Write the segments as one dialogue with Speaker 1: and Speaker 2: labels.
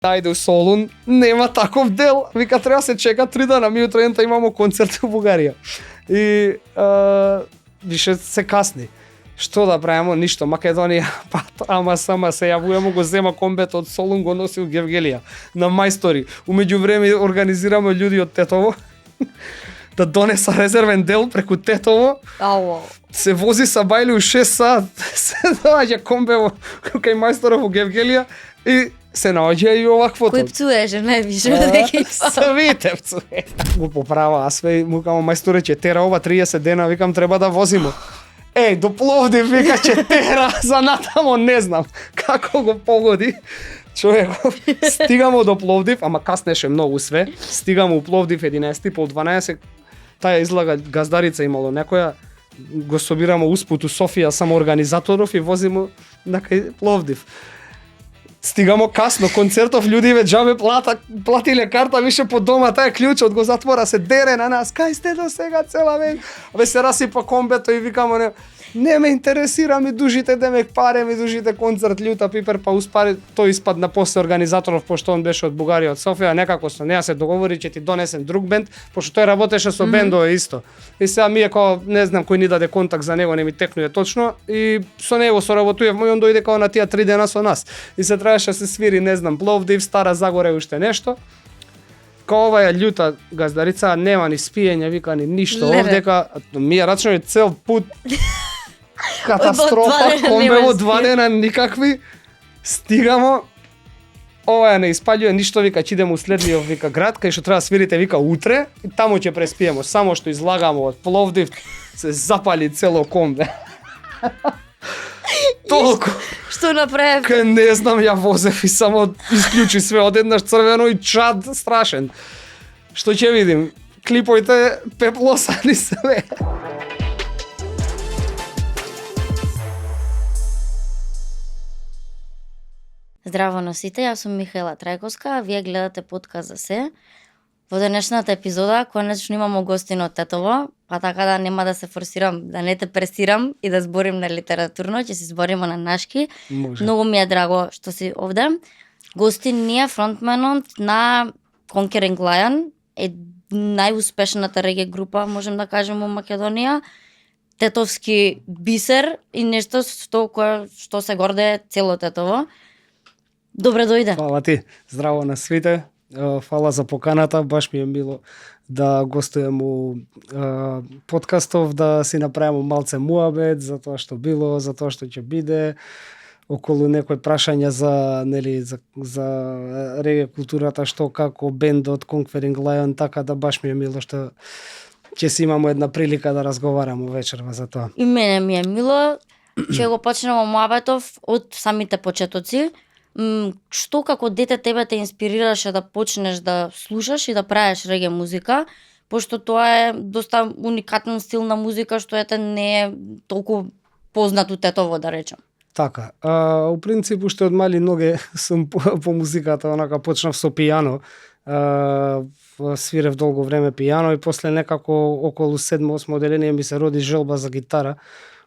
Speaker 1: Ајде у Солун, нема таков дел. Вика, треба се чека 3 дена, ми утре имамо концерт у Бугарија. И више се касни. Што да правиме? Ништо. Македонија, ама сама се јавуваме, го зема комбето од Солун, го носи у Гевгелија на мајстори. У меѓувреме организираме луѓе од Тетово да донеса резервен дел преку Тетово. Се вози са бајли у 6 сат, се доаѓа комбе кај мајсторов у Гевгелија и се наоѓа и оваквото.
Speaker 2: Кој пцуеше највише од екипа?
Speaker 1: Свите пцуе. Го поправа, а све му кажам мајсторе ќе тера ова 30 дена, викам треба да возиме. Еј, до Пловдив вика ќе тера, за натамо не знам како го погоди. Човеков, стигамо до Пловдив, ама каснеше многу све. Стигамо у Пловдив 11, пол 12. Таа излага газдарица имало некоја. Го собирамо успут у Софија само организаторов и возимо на кај Пловдив. Стигамо касно, концертов луѓе џабе платиле карта, више по дома, тај клучот го затвора, се дере на нас. Кај сте до сега цела век? Абе се расипа комбето и викамо не ме интересира, ми дужите демек паре, ми дужите концерт Љута Пипер, па успари тој испадна после организаторов, пошто он беше од Бугарија, од Софија, некако со неа се договори ќе ти донесем друг бенд, пошто тој работеше со бендове исто. И сега ми како не знам кој ни даде контакт за него, не ми текнуе точно и со него соработувавме и он дојде као на тие 3 дена со нас. И се требаше се свири, не знам, Пловдив, Стара Загора и уште нешто. Као оваа Љута газдарица нема ни спиење, вика ни ништо овдека, ми ја рачнаме цел пут. Катастрофа, комбево 2 дена никакви. Стигамо. Ова не испаѓува ништо, вика ќе идеме у следниот вика град кај што треба да свирите вика утре и таму ќе преспиеме. Само што излагамо од Пловдив се запали цело комбе. Толку.
Speaker 2: Што направи?
Speaker 1: Кај не знам, ја возев и само исклучи све одеднаш црвено и чад страшен. Што ќе видим? Клиповите пеплосани све.
Speaker 2: Здраво на сите, јас сум Михаела Трајковска, а вие гледате подкаст за се. Во денешната епизода конечно имамо гостин од Тетово, па така да нема да се форсирам, да не те пресирам и да зборим на литературно, ќе се збориме на нашки.
Speaker 1: Може.
Speaker 2: Многу ми е драго што си овде. Гостин ни е фронтменот на Conquering Lion, е најуспешната реге група, можем да кажем, у Македонија. Тетовски бисер и нешто што се горде цело Тетово. Добре дојде.
Speaker 1: Фала ти. Здраво на свите. Фала за поканата. Баш ми е мило да гостувам у подкастов, да си направиме малце муабет за тоа што било, за тоа што ќе биде, околу некои прашања за за реге културата, што како бендот Conquering Lion, така да баш ми е мило што ќе си имамо една прилика да разговараме вечерва за тоа.
Speaker 2: И мене ми е мило. Ќе го почнеме муабетов од самите почетоци. Што како дете тебе те инспирираше да почнеш да слушаш и да правиш реге музика, пошто тоа е доста уникатен стил на музика што не е толку познат у Тетово, да речем.
Speaker 1: Така, у принцип уште од мали ноге сум по музиката, онака почнав со пијано. Свирев долго време пијано и после некако околу 7-8 оделение ми се роди желба за гитара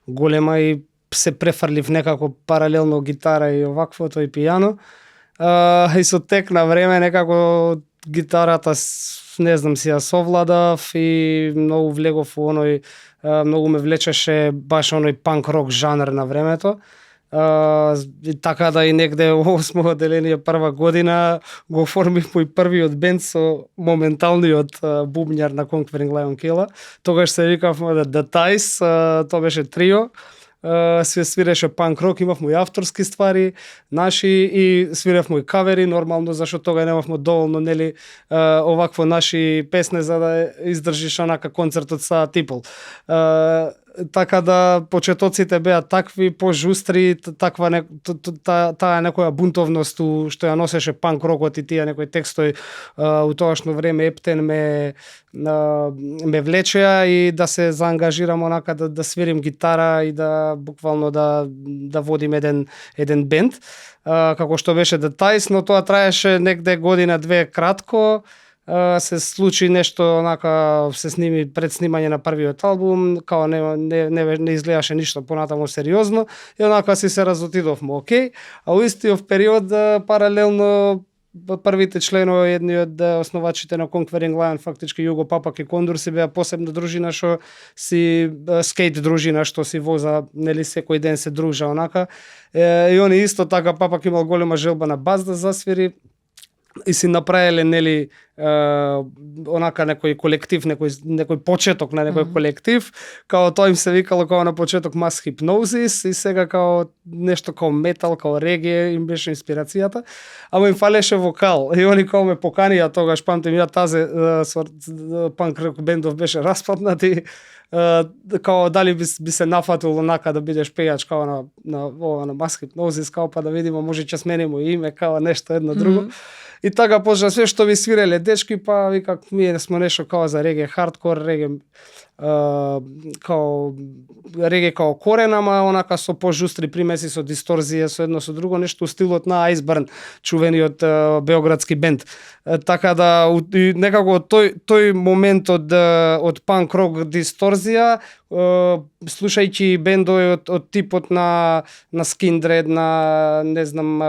Speaker 1: голема и се префрлив некако паралелно гитара и оваквото и пијано. И со тек на време некако гитарата, не знам, си ја совладав и многу влегов у оној, многу ме влечеше баш оној панк рок жанр на времето. Така да и негде во 8 оделение прва година го оформив мој првиот бенд со моменталниот бубњар на Conquering Lion Killa. Тогаш се викавме The Ties, тоа беше трио. Све свиреше панк рок, имавме и авторски ствари наши и свиревме и кавери, нормално, зашто тога немавме доволно овакво наши песне за да издржиш онака концертот са типол. Така да почетоците беа такви, пожустри, таа некоја бунтовност што ја носеше панк рокот и тие некои текстови у тоашно време ептен ме влечеа и да се заангажирам онака да свирим гитара и да буквално да водим еден бенд, како што беше The Ties, но тоа траеше негде година-две кратко. Се случи нешто, онака се сними пред снимање на првиот албум, као не изгледаше ништо понатаму сериозно и онака си се разотидовме, окей. А у истиот период паралелно првите членови, едни од основачите на Conquering Lion, фактички Југо Папак и Кондор си беа посебна дружина што си скейт дружина што си воза, нели секој ден се дружа онака. И они исто така Папак имал голема желба на бас да засвири и си направиле нели онака некој колектив, некој почеток на некој колектив, као тоа им се викало као на почеток Mass Hypnosis и сега као нешто као метал, као реге им беше инспирацијата, ама им фалеше вокал и они као ме поканија тогаш, памтим ја тазе панк рок бендов беше распаднат и као дали би се нафатил онака да бидеш пејач као на Mass Hypnosis, као па да видиме може ќе сменимо име, као нешто едно друго. И така почна све што ви свиреле дечки, па вика ние сме нешто као за реге хардкор, реге као корен, ама онака со пожустри примеси, со дисторзија, со едно со друго, нешто у стилот на Iceburn, чувениот београдски бенд. Така да некако тој момент од панк рок дисторзија, слушајќи бендови од типот на Skindred, на не знам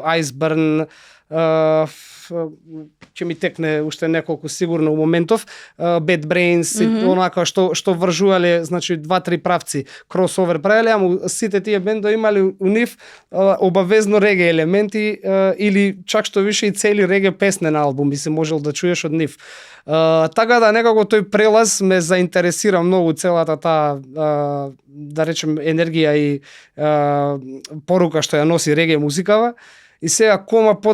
Speaker 1: Iceburn, ќе ми текне уште неколку сигурно моментов, Bad Brains, онака што вржувале, значи 2-3 правци, кросовер правеле, ама сите тие бендови имале у нив обавезно реге елементи или чак што више и цели реге песне на албум би се можел да чуеш од нив. Така да некако тој прелаз ме заинтересира многу, целата таа да речем енергија и порука што ја носи реге музикава. И сега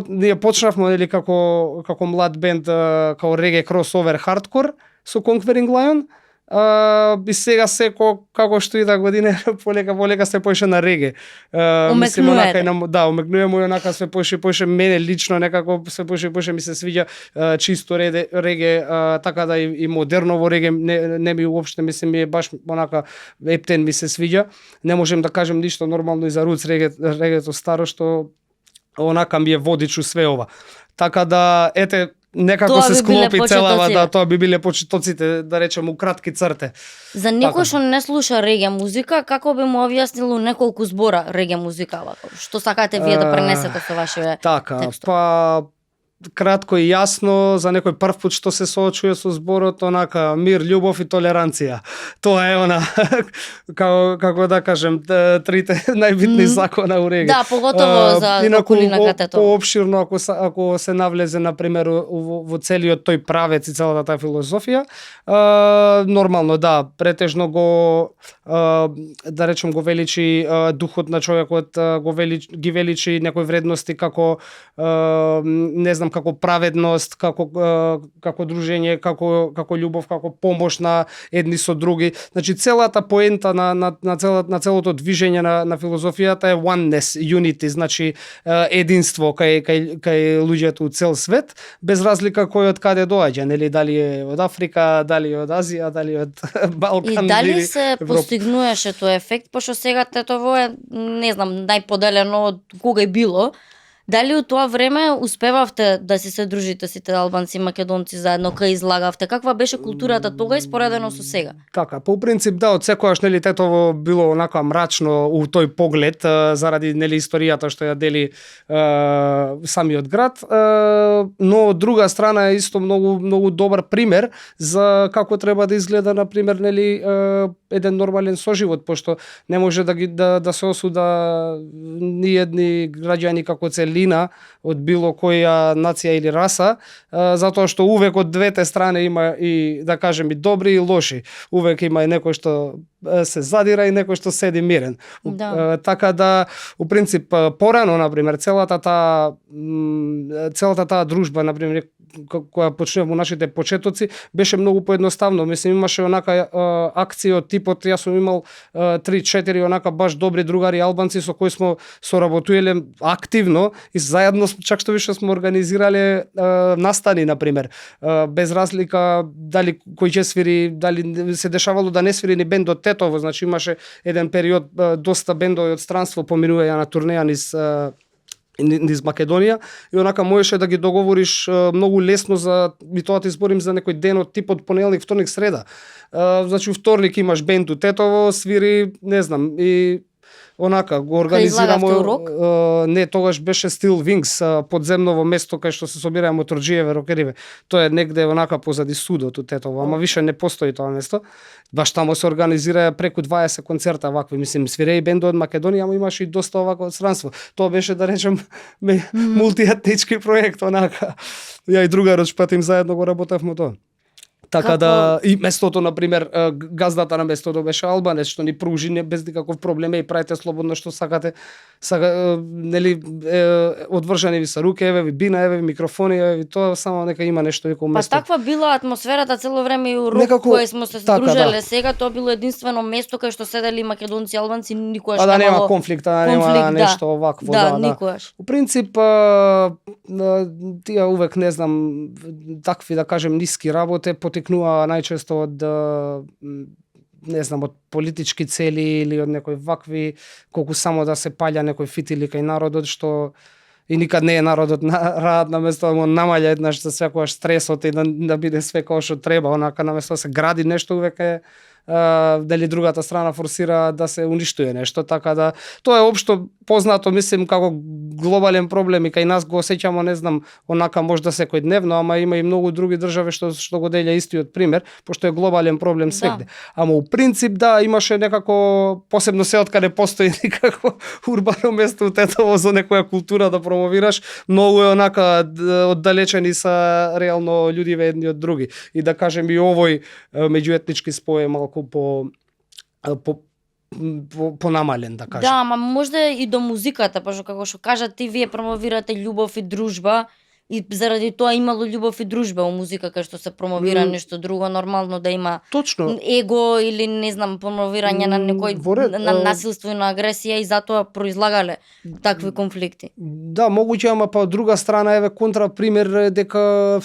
Speaker 1: ние почнавме нели како млад бенд као реге кросовер хардкор со Conquering Lion. И сега како што ида година полека се поише на реге. Умекнуваме онака се поише мене лично некако се поише ми се свиѓа чисто реге, така да и модерново реге не ми уопште ми е баш онака ептен ми се свиѓа. Не можем да кажем ништо нормално и за руц регето старо што онака ми е водич у све ова. Така да ете некако се склопи целава, тоа би биле почетоците, да речем у кратки црте.
Speaker 2: За некој што не слуша реге музика, како би му објаснило неколку збора реге музика, што сакате вие да пренесете со вашите текстови?
Speaker 1: Па кратко и јасно, за некој прв пат што се соочува со зборот, онака мир, љубов и толеранција. Тоа е она како да кажем трите најбитни закона у реге.
Speaker 2: Да, поготово за околината тоа.
Speaker 1: Поопширно ако се навлезе на пример во целиот тој правец и целата таа филозофија, нормално да, претежно да речем го величи духот на човекот, ги величи некои вредности како не знам, како праведност, како дружење, како љубов, како помош на едни со други. Значи целата поента на целото движење на филозофијата е oneness, unity, значи единство кај луѓето у цел свет, без разлика кој од каде доаѓа, нели дали е од Африка, дали е од Азија, дали од Балкан.
Speaker 2: И дали се постигнуваше тој ефект, пошто сега тетово е, не знам, најподелено од кога е било. Дали у тоа време успевавте да се дружите сите албанци и македонци заедно, кај излагавте? Каква беше културата тога испоредено со сега?
Speaker 1: Така, по принцип да, од секојаш нели тетово било онака мрачно у тој поглед заради нели историјата што ја дели самиот град, но од друга страна е исто многу добар пример за како треба да изгледа на пример нели еден нормален соживот, пошто не може да се осуда ни едни граѓани како целина од било која нација или раса, затоа што увек од двете страни има и да кажем и добри и лоши. Увек има и некој што се задира и некој што седи мирен.
Speaker 2: Да.
Speaker 1: Така да, у принцип, порано, например, целата таа дружба, например, која почнува во нашите почетоци, беше многу поедноставно. Мислим, имаше онака акција од типот, јас сум имал 3-4 онака баш добри другари албанци со кои смо соработувале активно и заедно чак што више сме организирале настани, например. Без разлика дали кој ќе свири, дали се дешавало да не свири ни бендот Тетово, значи имаше еден период доста бендови од странство поминуваја на турнеја низ Македонија и онака можеше да ги договориш многу лесно и тоа ти зборим за некој ден од типот понеделник, вторник, среда. Значи вторник имаш бенд у Тетово, свири, не знам, и онака го
Speaker 2: излагавте
Speaker 1: организирamo.
Speaker 2: урок?
Speaker 1: Не, тогаш беше Steel Wings, подземново место кај што се собираа моторџиеве, рокериве. Тоа е негде онака позади судот Тетово, ама више не постои тоа место. Баш таму се организира преку 20 концерта вакви, мислим, свиреи бендови од Македонија, ама имаше и доста овако од странство. Тоа беше, да речем, мултиетнички проект, онака. Ја и другарот шпатим заедно го работевме тоа. Така да, и местото, например, газдата на местото беше албанец, што ни пружи без никаков проблем, и правите слободно што сакате. Нели, одвржани ви се руке, еве ви бина, еве ви микрофони, еве ви тоа, само нека има нешто некој место.
Speaker 2: Па таква била атмосферата цело време и у рок кој сме се
Speaker 1: така,
Speaker 2: дружеле.
Speaker 1: Да.
Speaker 2: Сега тоа било единствено место кај што седели македонци и албанци, никогаш
Speaker 1: да
Speaker 2: немало
Speaker 1: нема конфликт, нема нешто овакво,
Speaker 2: да. Никогаш.
Speaker 1: У принцип, тие увек, не знам, такви, да кажем, ниски работи потекнува најчесто од не знам, од политички цели или од некои вакви, колку само да се паља некој фитили кај народот, што и никад не е народот раат на место да му намаља еднаш за секојаш стресот и да биде све како што треба, онака на место да се гради нешто увек е дали другата страна форсира да се уништува нешто, така да тоа е општо познато, мислим, како глобален проблем и кај нас го осеќамо, не знам, онака можда секојдневно, ама има и многу други држави што го делја истиот пример, пошто е глобален проблем свегде. Ама у принцип да, имаше некако, посебно се откаде постои некако урбано место у Тетово за некоја култура да промовираш, многу е онака оддалечени са реално луѓиве едни од други. И да кажем и овој меѓуетнички спој е малку понамален, да кажем.
Speaker 2: Да, ама можда и до музиката, пошто како што кажат ти, вие промовирате љубов и дружба, и заради тоа имало љубов и дружба у музика кај што се промовира нешто друго, нормално да има
Speaker 1: точно
Speaker 2: его или не знам промовирање на некој на насилство и на агресија, и затоа произлагале такви конфликти.
Speaker 1: Да, могуќе, ама па од друга страна еве контрапример дека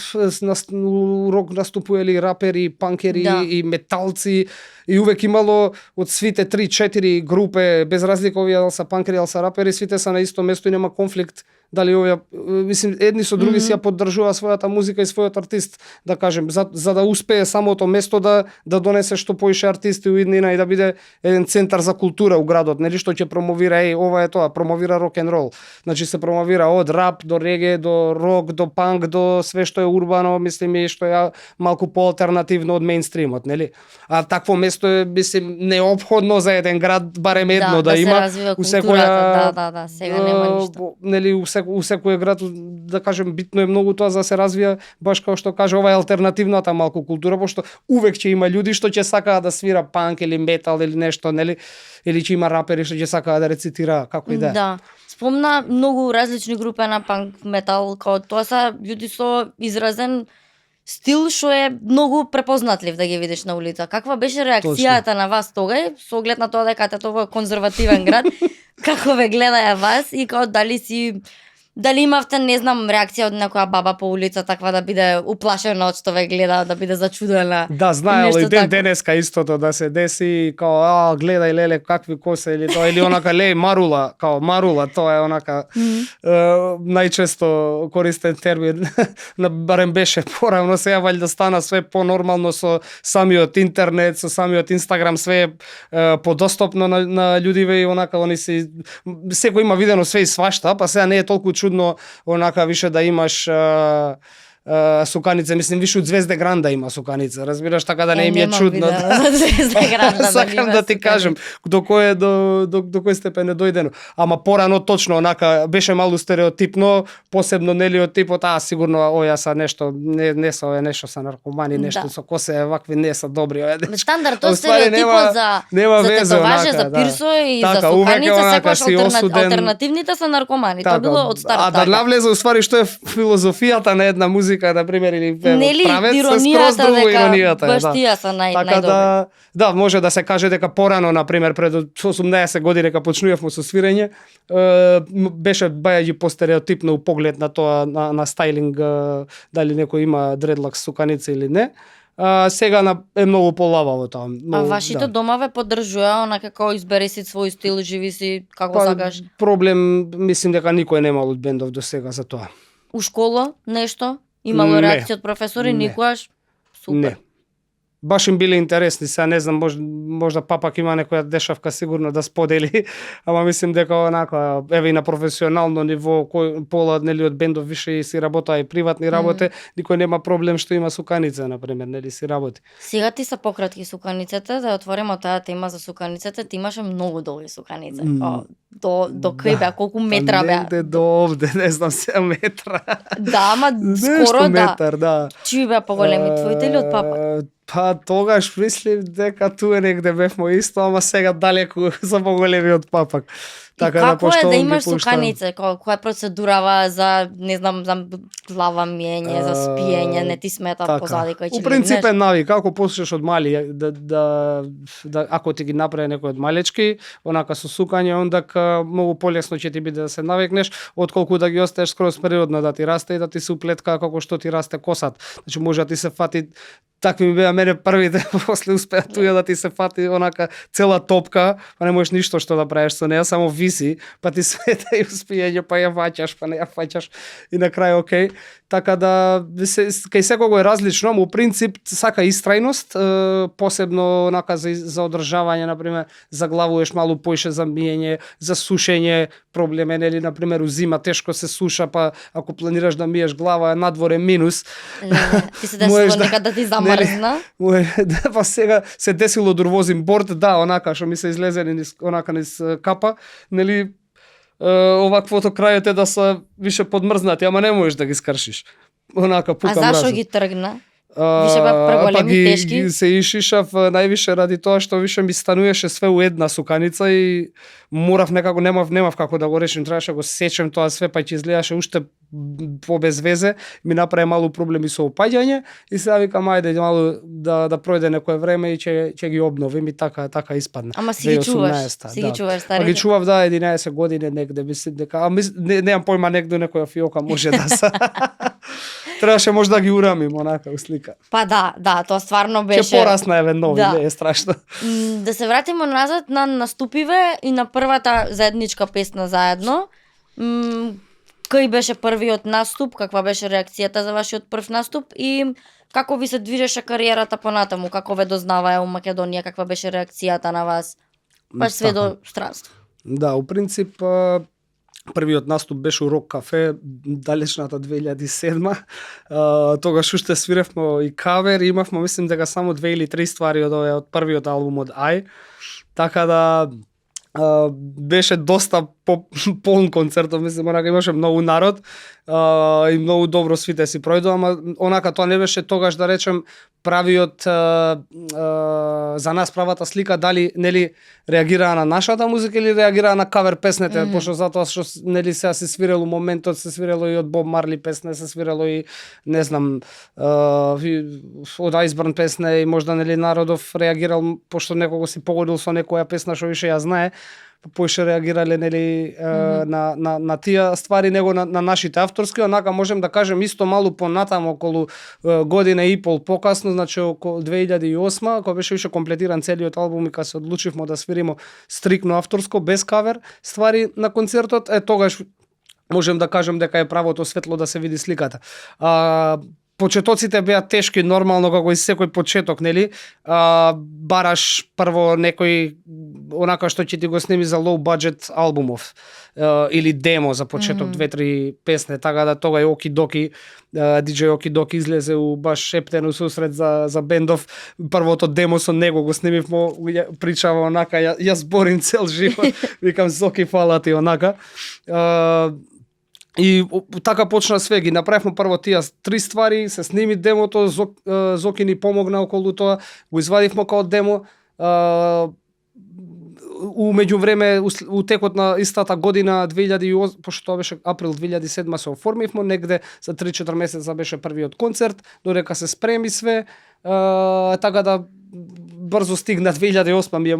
Speaker 1: рок наступували рапери, панкери и металци, и увек имало од свите 3-4 групе, без разлика овие дали са панкери, дали са рапери, свите са на исто место и нема конфликт. Дали овие, мислим, едни со други си ја поддржува својата музика и својот артист, да кажем, за да успее самото место да донесе што поише артисти у иднина и да биде еден центар за култура у градот, нели, што ќе промовира, ова е тоа, промовира рок н рол. Значи се промовира од рап до реге, до рок, до панк, до све што е урбано, мислим, и што е малку поалтернативно од мејнстримот, нели? А такво место е, мислим, неопходно за еден град, барем едно да има.
Speaker 2: У секоја, сега нема ништо.
Speaker 1: Нели, у секој град, да кажем, битно е многу тоа за да се развија, баш како што каже, ова е алтернативната малку култура, пошто увек ќе има луѓе што ќе сакаат да свира панк или метал или нешто, нели, или ќе има рапери што ќе сакаат да рецитира како и да.
Speaker 2: Да. Спомна многу различни групи на панк, метал, као тоа са луѓе со изразен стил што е многу препознатлив да ги видиш на улица. Каква беше реакцијата на вас тога, со оглед на тоа дека Тетово е конзервативен град? Како ве гледаја вас и као дали имавте, не знам, реакција од некоја баба по улица таква да биде уплашена од што ве гледа, да биде зачудена?
Speaker 1: Да, знаело и денеска истото да се деси, као гледај леле какви косе или тоа, или онака леј марула, као марула, тоа е онака најчесто користен термин, барем беше порано, сега валјда стана све понормално со самиот интернет, со самиот Инстаграм, све подостапно на луѓиве и онака они се секој има видено све и свашта, па сега не е толку чудно онака више да имаш суканица, мислим више од Звезде Гранда има суканица, разбираш, така да не ми е чудно. Сакам да ти кажем до кој степен е дојдено. Ама порано точно онака беше малку стереотипно, посебно нели од типот сигурно оја са нешто не са овие нешто са наркомани, нешто со косе вакви не са добри овие дечки.
Speaker 2: Стандард тоа стереотипот за тетоваже, за пирсо и за суканица, секогаш алтернативните се наркомани. Тоа било од старта.
Speaker 1: А да навлезе уствари што е филозофијата на една музика, на пример, или правец,
Speaker 2: иронијата,
Speaker 1: скроз друго иронијата.
Speaker 2: Баш тие са
Speaker 1: така да, може да се каже дека порано, на пример, пред 18 години дека почнувавме со свирење, беше бајаѓи постереотипно поглед на тоа, на стајлинг, дали некој има дредлакс суканица или не. Сега е многу полабаво тоа.
Speaker 2: А вашите дома ве поддржува, онака како избери си свој стил, живи си како сакаш?
Speaker 1: Проблем, мислим дека никој немал од бендов до сега за тоа.
Speaker 2: У школа нешто? Имало реакција од професори? Никогаш? Супер.
Speaker 1: баш им биле интересни. Сега не знам, можда папак има некоја дешавка сигурно да сподели, ама мислим дека онака еве и на професионално ниво кој пола нели од бендов више и си работа и приватни работи, никој нема проблем што има суканица на пример, нели си работи.
Speaker 2: Сега ти са пократки суканиците, да отвориме таа тема за суканиците, ти имаше многу долги суканици. До кај беа, колку метра беа?
Speaker 1: Негде до овде, не знам, 7 метра.
Speaker 2: Да, ама
Speaker 1: Нешто
Speaker 2: скоро
Speaker 1: метар, да.
Speaker 2: Чии беа поголеми, твоите или од папа?
Speaker 1: Па тогаш мислим дека туе негде бевме исто, ама сега далеку за поголеми од папак.
Speaker 2: Така и како е да имаш суканице? Која е процедурава за, не знам, за глава миење, за спиење, не ти смета
Speaker 1: така.
Speaker 2: позади кој ќе
Speaker 1: У принцип е навик, како послушаш од мали, да ако ти ги направи некој од малечки, онака со сукање, ондака многу полесно ќе ти биде да се навикнеш, отколку да ги оставиш скроз природно да ти расте и да ти се уплетка како што ти расте косат. Значи може да ти се фати. Такви ми беа мене првите, после успеа туја да ти се фати онака цела топка, па не можеш ништо што да правиш со неа, само виси, па ти света и успиење, па ја фаќаш, па не ја фаќаш и на крај окей. Така да кај секого е различно, но у принцип сака истрајност, посебно онака за одржавање, на пример, заглавуваш малку поише за миење, за сушење, проблем е нели на пример у зима тешко се суша, па ако планираш да миеш глава, надвор е минус.
Speaker 2: Ти се десило некад да ти замрзна?
Speaker 1: Да, па сега се десило да возим борд, да, онака што ми се излезени низ капа, нели оваквото крајот е да се више подмрзнати, ама не можеш да ги скршиш. Онака пукам разум.
Speaker 2: А зашо ги тргна? Више беа преголеми, тешки?
Speaker 1: Се ишишав највише ради тоа што више ми стануеше све у една суканица и морав некако, немав како да го решим, требаше го сечем тоа све, па ќе изгледаше уште по без везе, ми направи малку проблеми со опаѓање и сега викам ајде малку да пројде некое време и ќе ги обновим и така испадна.
Speaker 2: Ама си ги чуваш, ги чуваш старите?
Speaker 1: Ги чував, да, 11 години негде, мислам дека, немам појма негде некоја фиока може да се. Требаше може да ги урамим онака у слика.
Speaker 2: Па да, тоа стварно беше.
Speaker 1: Ќе порасна еве нови, не е страшно.
Speaker 2: Да се вратиме назад на наступиве и на првата заедничка песна заедно. Кој беше првиот наступ, каква беше реакцијата за вашиот прв наступ и како ви се движеше кариерата понатаму, како ве дознаваа у Македонија, каква беше реакцијата на вас, баш све до странство?
Speaker 1: Да, у принцип првиот наступ беше у Рок кафе, далечната 2007. Тогаш уште свиревме и кавер, имавме мислим дека само 2 или 3 ствари од првиот албум од Ај. Така да беше доста полн концерт, мислам, онака имаше многу народ и многу добро свите си пројдоа, ама онака тоа не беше тогаш да речем правиот за нас правата слика, дали нели реагираа на нашата музика или реагираа на кавер песните, пошто затоа што нели сега се свирело моментот, се свирело и од Боб Марли песне, се свирело и не знам од Iceburn песне и можда нели народов реагирал пошто некого си погодил со некоја песна што више ја знае, поише реагирале нели на тие ствари него на нашите авторски, онака можем да кажем исто малку понатаму околу година и пол покасно, значи околу 2008, кога беше више комплетиран целиот албум и кога се одлучивме да свириме стрикно авторско без кавер ствари на концертот, тогаш можем да кажем дека е правото светло да се види сликата. Почетоците беа тешки, нормално како и секој почеток, нели? Бараш прво некој онака што ќе ти го снеми за low budget албумов или демо за почеток 2-3 песни, така да тога и Оки Доки, DJ Оки Доки излезе у баш шептен сусрет за бендов. Првото демо со него го снимивме, причава онака, ја зборим цел живот, викам Зоки фала ти онака. И така почна све, ги направивме прво тие 3 ствари, се сними демото, Зоки ни помогна околу тоа, го извадивме као демо. У меѓувреме, у текот на истата година 2008, пошто тоа беше април 2007 се оформивме, негде за 3-4 месеца беше првиот концерт, додека се спреми све, така да брзо стигна 2008 ми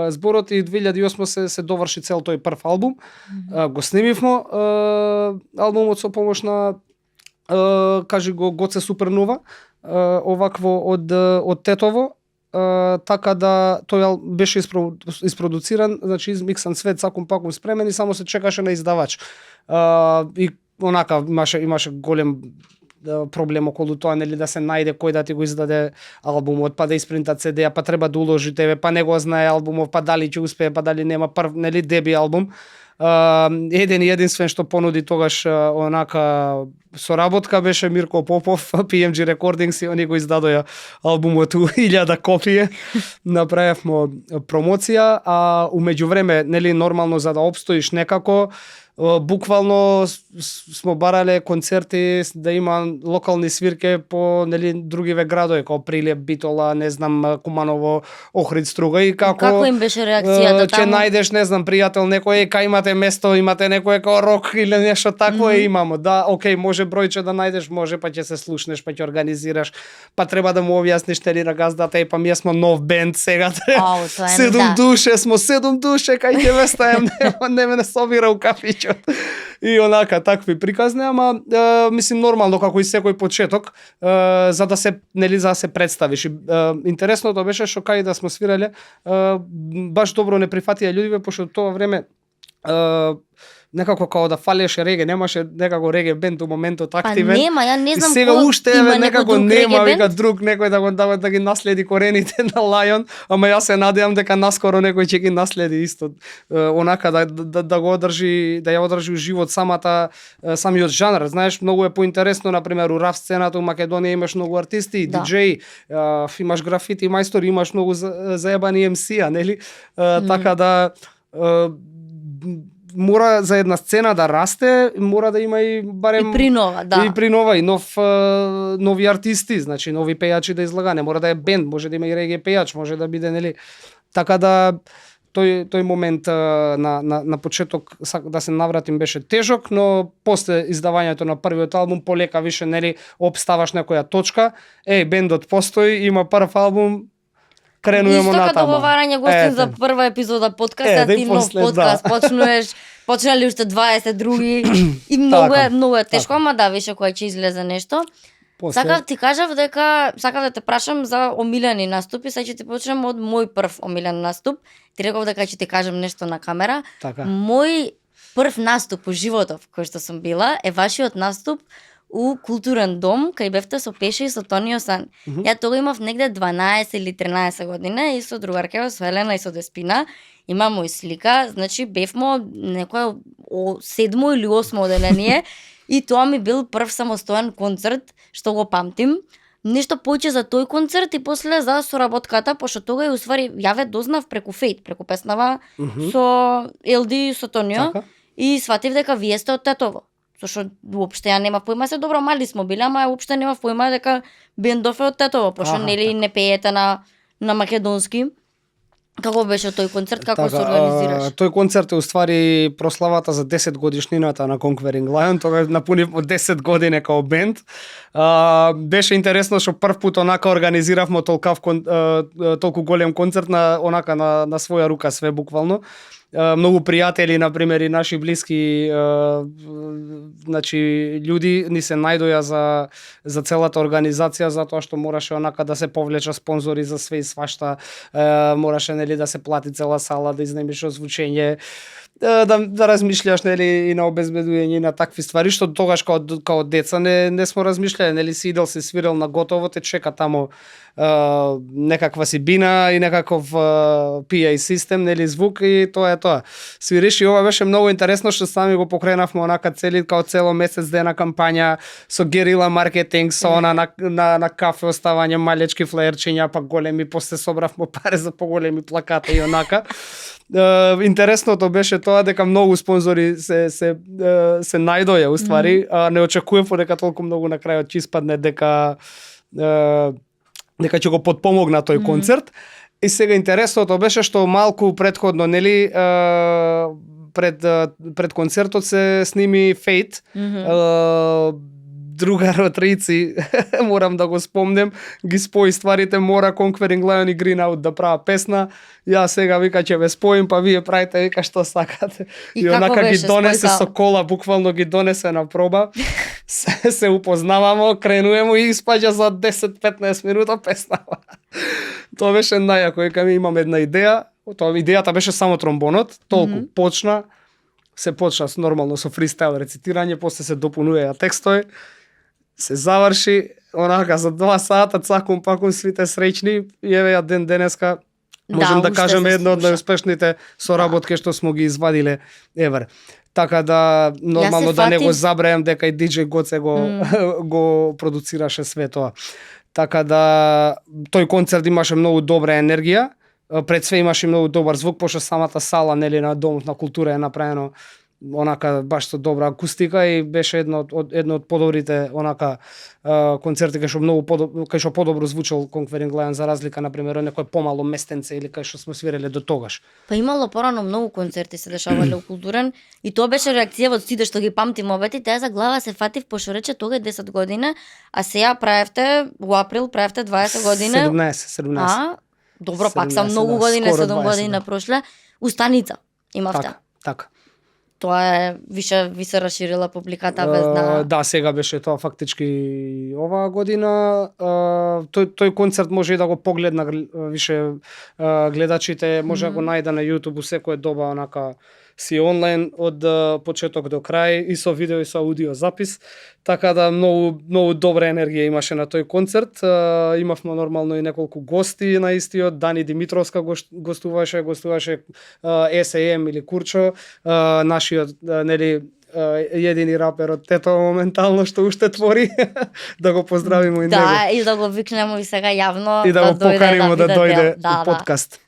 Speaker 1: е зборот и 2008 се доврши цел тој прв албум. Го снимивме албумот со помош на кажи го Гоце Супернова, овакво од Тетово. Така да тој беше испродуциран, значи измиксан свет сакум пакум спремен и само се чекаше на издавач. И онака имаше голем проблем околу тоа, нели, да се најде кој да ти го издаде албумот, па да испринтат CD-а, па треба да уложи тебе, па не го знае албумов, па дали ќе успее, па дали нема прв, нели, деби албум. Еден и единствен што понуди тогаш онака соработка беше Мирко Попов, PMG Recordings, и они го издадоја албумот у 1000 копие. Направевме промоција, а умеѓу време, нели, нормално за да опстоиш некако, буквално смо барале концерти да има локални свирке по, нели, другиве градови, како Прилеп, Битола, не знам, Куманово, Охрид, Струга, и како
Speaker 2: им беше реакцијата
Speaker 1: ќе
Speaker 2: таму?
Speaker 1: најдеш, не знам, пријател некој, кај имате место, имате некој како рок или нешто такво, имамо. Да, окей, може бројче да најдеш, може, па ќе се слушнеш, па ќе организираш, па треба да му објасниш тели на газдата, и па ние сме нов бенд сега,
Speaker 2: Ау, тоа е,
Speaker 1: 7
Speaker 2: да.
Speaker 1: душе, смо 7 душе, кај ќе ве ставам, не ме собира у кафичот. И онака такви приказни, ама мислим нормално како и секој почеток, за да се, нели, за да се представиш. Интересното беше што кај да сме свирале, баш добро не прифатија луѓе, пошто тоа време некако као да фалеше реге, немаше некако реге бенд у моментот активен.
Speaker 2: Па нема, ја не знам
Speaker 1: и сега
Speaker 2: кој
Speaker 1: уште
Speaker 2: има
Speaker 1: еве
Speaker 2: некој
Speaker 1: некако
Speaker 2: друг
Speaker 1: нема,
Speaker 2: реге
Speaker 1: вика
Speaker 2: бенд?
Speaker 1: друг некој да ги наследи корените на Lion, ама јас се надевам дека наскоро некој ќе ги наследи исто, онака да го одржи, да ја одржи у живот самиот жанр. Знаеш, многу е поинтересно, например, у рап сцената у Македонија имаш многу артисти,
Speaker 2: Да.
Speaker 1: диџеи, имаш графити мајстори, имаш многу заебани MC-а, нели? Така да мора за една сцена да расте, мора да има и барем
Speaker 2: И принова, да.
Speaker 1: и принова и нови артисти, значи нови пејачи да излага, не мора да е бенд, може да има и реге пејач, може да биде, нели. Така да тој момент на почеток да се навратим беше тежок, но после издавањето на првиот албум полека више, нели, опставаш некоја точка, бендот постои, има прв албум, кренуваме
Speaker 2: Исто като
Speaker 1: натаму.
Speaker 2: договарање гостин за прва епизода подкаста,
Speaker 1: да и
Speaker 2: ти нов
Speaker 1: после,
Speaker 2: подкаст почнали уште 20 други и многу е тешко, ама да, више кога ќе излезе нешто. Сакав ти кажав дека сакав да те прашам за омилени наступи, сега ќе ти почнем од мој прв омилен наступ. Ти реков дека ќе ти кажам нешто на камера.
Speaker 1: Така.
Speaker 2: Мој прв наступ во животов кој што сум била е вашиот наступ у културен дом, кај бевте со Пеше и со Тонио Сан. Ја тога имав негде 12 или 13 година и со другаркева, со Елена и со Деспина. Имамо и слика, значи бевмо некоја 7 или 8 оделение и тоа ми бил прв самостоен концерт, што го памтим. Нешто повеќе за тој концерт и после за соработката, пошто тога е уствари ја ве дознав преку Фейт, преку песнава со Елди и со Тонио.
Speaker 1: Така.
Speaker 2: И сватив дека вие сте од Тетово. Зашто уопште ја нема појма, се добро мали смо биле, ама уопште нема појма дека бендов е од Тетово, пошто нели не пеете на македонски. Како беше тој концерт, како се организираш?
Speaker 1: Тој концерт е уствари прославата за 10 годишнината на Conquering Lion, тога напунивме 10 години као бенд. Беше интересно што прв пат онака организиравме толку голем концерт на своја рука све буквално. Многу пријатели, например, и наши блиски значи луѓе ни се најдоја за целата организација, затоа што мораше онака да се повлеча спонзори за све и свашта, мораше, нели, да се плати цела сала, да изнемиш озвучење, да размишљаш, нели, и на обезбедување на такви ствари, што тогаш као деца не смо размишљале, нели, си идел, си свирел на готово, те чека таму некаква си бина и некаков PA систем, нели, звук, и тоа е тоа. Свириш, и ова беше многу интересно што сами го покренавме онака цело месец дена кампања со герила маркетинг, со на кафе оставање малечки флаерчиња, па големи, после собравме пари за поголеми плакати и онака. Интересното беше тоа дека многу спонзори се најдоја уствари, не очекував дека толку многу на крајот ќе испадне дека ќе го подпомогна тој концерт. И сега интересното беше што малку предходно, нели, пред концертот се сними Fate. Другарот Рици, морам да го спомнем, ги спои стварите, мора Conquering Lion и Green Out да права песна. Ја сега вика ќе ве споим, па вие правите, вика што сакате. И онака ги донесе со кола, буквално ги донесе на проба. се упознавамо, кренуваме и испаѓа за 10-15 минута песнава. Тоа беше најако, вика ми имам една идеја. Идејата беше само тромбонот, толку почна нормално со фристайл рецитирање, после се допунуваја текстови. се заврши, онака за 2 сата цакум пакум свите среќни и еве ја ден денеска можем да
Speaker 2: уште
Speaker 1: кажеме
Speaker 2: се
Speaker 1: едно од
Speaker 2: слуша.
Speaker 1: најуспешните соработки што смо ги извадиле евер. Така да нормално да не го
Speaker 2: фатив-
Speaker 1: забравам дека и DJ Гоце го продуцираше све тоа. Така да тој концерт имаше многу добра енергија. Пред све имаше многу добар звук, пошто самата сала нели на Домот на култура е направено онака баш со добра акустика и беше едно од подобрите онака концерти кај што подобро звучал Conquering Lion за разлика на пример од некој помало местенце или кај што сме свиреле до тогаш.
Speaker 2: Па имало порано многу концерти се дешавале у културен и тоа беше реакција од сите што ги памтим обети, таа за глава се фатив пошто рече тога е 10 година, а сега правевте у април правевте 20 година.
Speaker 1: 17.
Speaker 2: А, добро, пак са
Speaker 1: 17,
Speaker 2: многу
Speaker 1: да,
Speaker 2: години,
Speaker 1: скоро
Speaker 2: 7
Speaker 1: 20,
Speaker 2: години
Speaker 1: да.
Speaker 2: прошле. У станица имавте.
Speaker 1: Така.
Speaker 2: Тоа е више ви се расширила публиката без на...
Speaker 1: Да, сега беше тоа фактички оваа година. Тој концерт може и да го погледна више гледачите, може да го најде на YouTube у секоја доба онака си онлайн од почеток до крај и со видео и со аудио запис. Така да многу добра енергија имаше на тој концерт. Имавме нормално и неколку гости на истиот. Дани Димитровска гостуваше SAM или Курчо, нашиот нели едини рапер од Тето моментално што уште твори. Да го поздравиме и него.
Speaker 2: Да, и да го викнемо и сега јавно
Speaker 1: И да го поканиме да дојде
Speaker 2: да,
Speaker 1: у подкаст.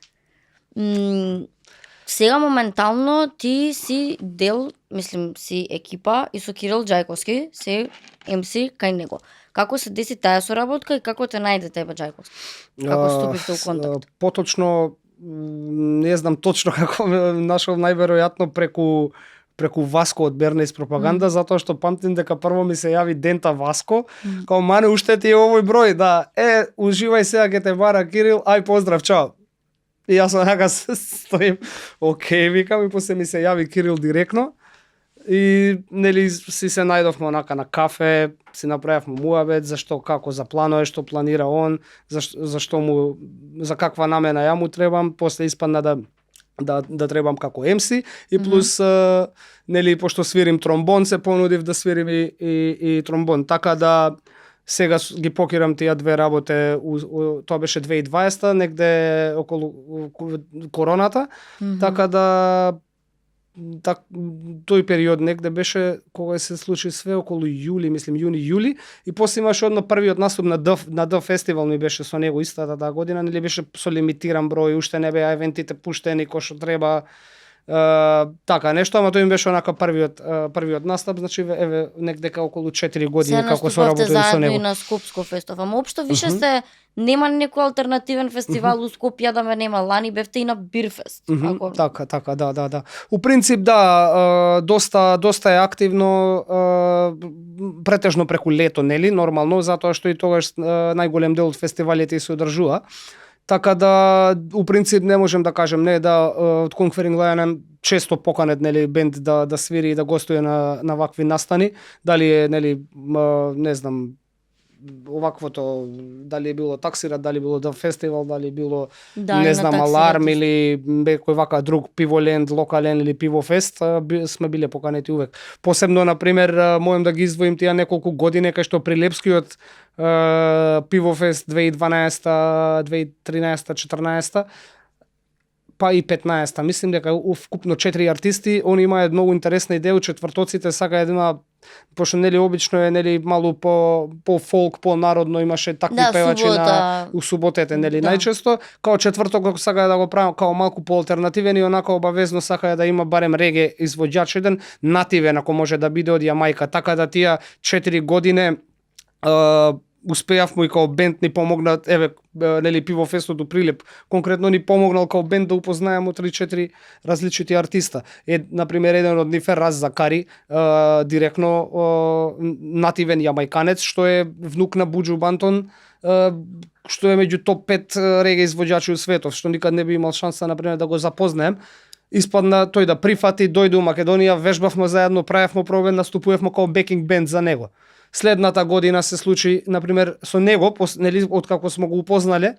Speaker 2: Сега моментално ти си дел, мислим, си екипа и со Кирил Џајковски си MC кај него. Како се деси таа соработка и како те најде тебе Џајковски? Како ступивте у контакт?
Speaker 1: Поточно не знам точно како ме нашол, најверојатно преку Васко од Бернес пропаганда, затоа што памтим дека прво ми се јави Дента Васко, као мане уште ти е овој број, да, уживај сега ќе те бара Кирил, ај поздрав, чао. И јас онака стоим, окей, викам, и после ми се јави Кирил директно. И нели си се најдовме онака на кафе, си направивме муабет зашто како запланува, што планира он, зашто му за каква намена ја му требам, после испадна да требам како MC и плюс нели пошто свирим тромбон се понудив да свирим и тромбон, така да сега ги покирам тие две работи, тоа беше 2020, негде околу короната, така да тој период негде беше кога се случи све околу јули, мислим јуни-јули, и после имаше одно првиот наступ на ДФ фестивал ми беше со него истата таа година, нели беше со лимитиран број, уште не беа евентите пуштени кој што треба. Така нешто, ама тој им беше онака првиот настап, значи еве негдека околу 4 години како соработувам со
Speaker 2: заедно
Speaker 1: него.
Speaker 2: и на Скопско фестов, ама општо више се нема некој алтернативен фестивал у Скопје да ме нема, лани бевте и на Бирфест.
Speaker 1: Така, да. У принцип да, доста е активно, претежно преку лето, нели, нормално, затоа што и тогаш најголем дел од фестивалите се одржува. Така да, у принцип не можем да кажем не да од Conquering Lion често поканет нели бенд да свири и да гостува на вакви настани, дали е нели не знам оваквото, дали е било таксира, дали било да фестивал, дали било не знам аларм или некој вака друг пиволенд, локален или пивофест, сме биле поканети увек. Посебно на пример можам да ги издвоим тие неколку години кај што при Лепскиот пивофест 2012, 2013, 14 па и 15-та. Мислим дека вкупно 4 артисти, они имаат многу интересна идеја, четвртоците сакаат да има, пошто нели обично е нели малку по фолк, по народно, имаше такви певачи на у суботете нели најчесто, као четврток ако сакаат да го прават као малку по алтернативен и онака обавезно сакаат да има барем реге извоѓач еден нативен ако може да биде од Јамајка, така да тие 4 години успеавме и као бенд ни помогнат, еве, нели пивофестот у Прилеп, конкретно ни помогнал као бенд да упознаеме 3-4 различити артиста. Например, еден од нив е Раз Закари, директно нативен јамајканец, што е внук на Буџу Бантон, што е меѓу топ 5 реге извоѓачи у светот, што никад не би имал шанса, например, да го запознаем. Испадна тој да прифати, дојде у Македонија, вежбавме заедно, правевме пробен, наступувавме као бекинг бенд за него. Следната година се случи, например, со него, нели, откако сме го упознале,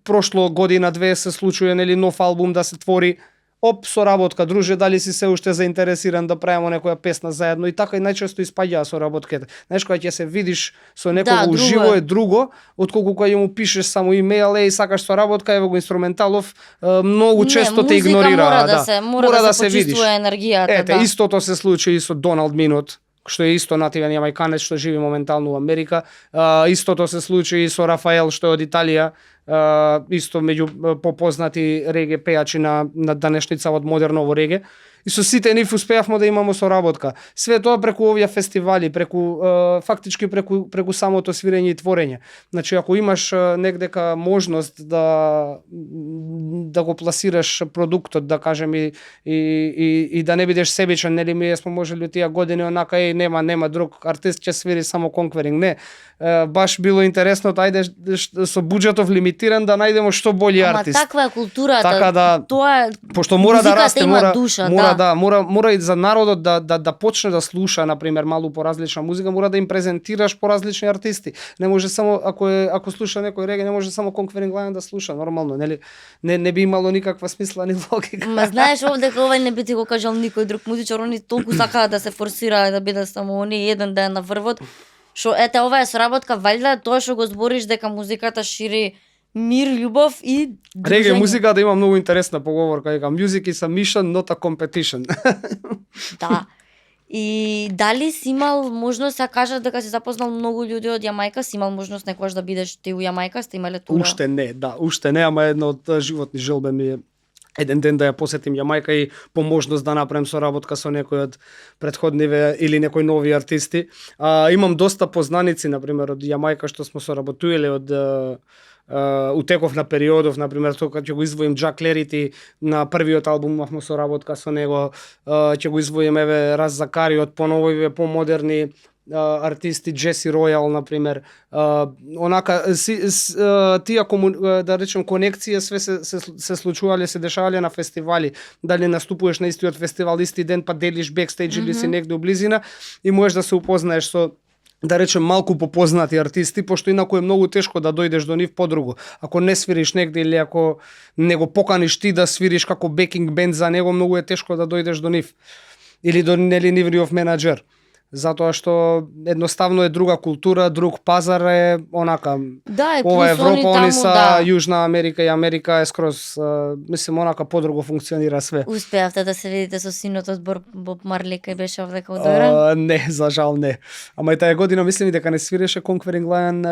Speaker 1: прошло година, две се случува, нели, нов албум да се твори, оп, соработка, друже, дали си се уште заинтересиран да правиме некоја песна заедно и така и најчесто испаѓаа соработките. Знаеш, кога ќе се видиш со некого
Speaker 2: друго
Speaker 1: уживо
Speaker 2: е.
Speaker 1: е друго, отколку кога ја му пишеш само имејл и сакаш соработка, ево го инструменталов, многу често те игнорира.
Speaker 2: Мора да се почувствува енергијата,
Speaker 1: Ете, истото се случи и со Доналд Минот, што е исто нативен јамајканец што живи моментално во Америка. Истото се случи и со Рафаел што е од Италија, исто меѓу попознати реге пејачи на данешница од модерново реге. И со сите нив успеавме да имаме соработка. Све тоа преку овие фестивали, фактички преку самото свирење и творење. Значи, ако имаш негдека можност да го пласираш продуктот, да кажем и да не бидеш себичен, нели ми сме можели тие години онака нема друг артист ќе свири само конкверинг. Не. Баш било интересно, ајде со буџетов лимитиран да најдеме што бољи артист.
Speaker 2: Ама таква е културата.
Speaker 1: Така да,
Speaker 2: тоа
Speaker 1: пошто мора да расте,
Speaker 2: душа,
Speaker 1: мора и за народот да почне да слуша, например, малку поразлична музика, мора да им презентираш поразлични артисти. Не може само ако слуша некој реге, не може само Conquering Lion да слуша, нормално, нели? Не би имало никаква смисла ни логика.
Speaker 2: Ма знаеш овде ова не би ти го кажал никој друг музичар, они толку сакаат да се форсираат да биде само они еден ден на врвот. Што ете ова е соработка, валјда тоа што го збориш дека музиката шири мир, љубов и дружење.
Speaker 1: Реге музиката има многу интересна поговорка, дека music is a mission, not a competition.
Speaker 2: Да. И дали си имал можност, ја кажат дека си запознал многу луѓе од Јамајка, си имал можност некогаш да бидеш ти у Јамајка, сте имале тура?
Speaker 1: Уште не, ама една од животни желбе ми е еден ден да ја посетим Јамајка и по можност да направим соработка со некој од претходниве или некои нови артисти. Имам доста познаници, например, од Јамајка што сме соработувале од утеков на периодов, например, тоа кога ќе го извоим Джак Лерити на првиот албум имавме соработка со него, ќе го извоим еве Раз Закари од поновиве помодерни артисти, Джеси Ројал, например. Онака, тие, да речем, конекција све се случувале, се дешавале на фестивали. Дали наступуваш на истиот фестивал, исти ден, па делиш бекстејдж или си негде у близина и можеш да се упознаеш со, да речем, малку попознати артисти, пошто инаку е многу тешко да дојдеш до нив подруго. Ако не свириш негде или ако не го поканиш ти да свириш како бекинг бенд за него, многу е тешко да дојдеш до нив. Или до нивниот менаџер. Затоа што едноставно е друга култура, друг пазар е онака.
Speaker 2: Да,
Speaker 1: ова е Европа, они са
Speaker 2: да.
Speaker 1: Јужна Америка и Америка е скроз, мислим, онака подруго функционира све.
Speaker 2: Успеавте да се видите со синот од Боб Марли кај беше овдека од Дојран?
Speaker 1: Не, за жал не. Ама и таа година мислим дека не свиреше Conquering Lion,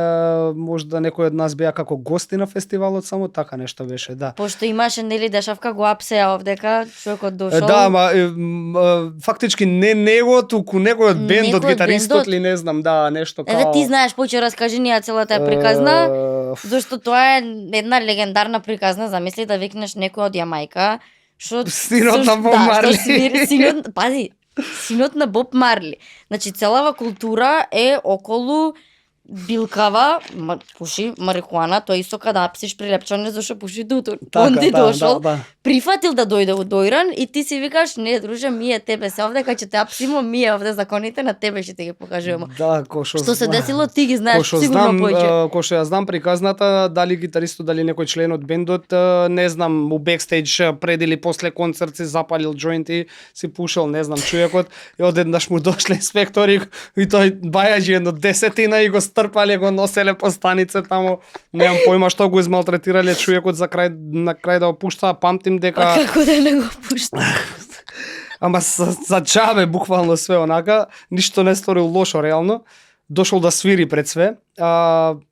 Speaker 1: можда некој од нас беа како гости на фестивалот, само така нешто беше, да.
Speaker 2: Пошто имаше нели дешавка го апсеа овдека, човекот дошол.
Speaker 1: Да, ама фактички не него, туку некој од бендот, гитаристот ли, не знам, да, нешто као...
Speaker 2: Еве ти знаеш, поче раскажи ни ја целата ја приказна, зашто тоа е една легендарна приказна, замисли да викнеш некој од Јамајка, што
Speaker 1: синот на Боб Марли.
Speaker 2: Синот на Боб Марли. Значи целава култура е околу билкава, пуши марихуана, тоа исто када апсиш прилепчане зашто пуши дутур. Он ти дошол, прифатил да дојде во Дојран и ти си викаш, не друже, мие тебе се овдека ќе те апсимо, мие овде законите на тебе ќе те ги покажуваме.
Speaker 1: Да,
Speaker 2: што се десило ти ги знаеш сигурно поќе.
Speaker 1: Кој што ја знам приказната, дали гитаристот, дали некој член од бендот, не знам, у бекстејдж пред или после концерт си запалил џоинт и си пушел, не знам, човекот и одеднаш му дошле инспектори и тој бајаџи едно 10 и го стрпале, го носеле по станице таму. Немам појма што го измалтретирале човекот за на крај да опуштаа, памтим дека...
Speaker 2: А како да не го пушта?
Speaker 1: Ама за джабе буквално све онака, ништо не сторил лошо реално. Дошол да свири пред све.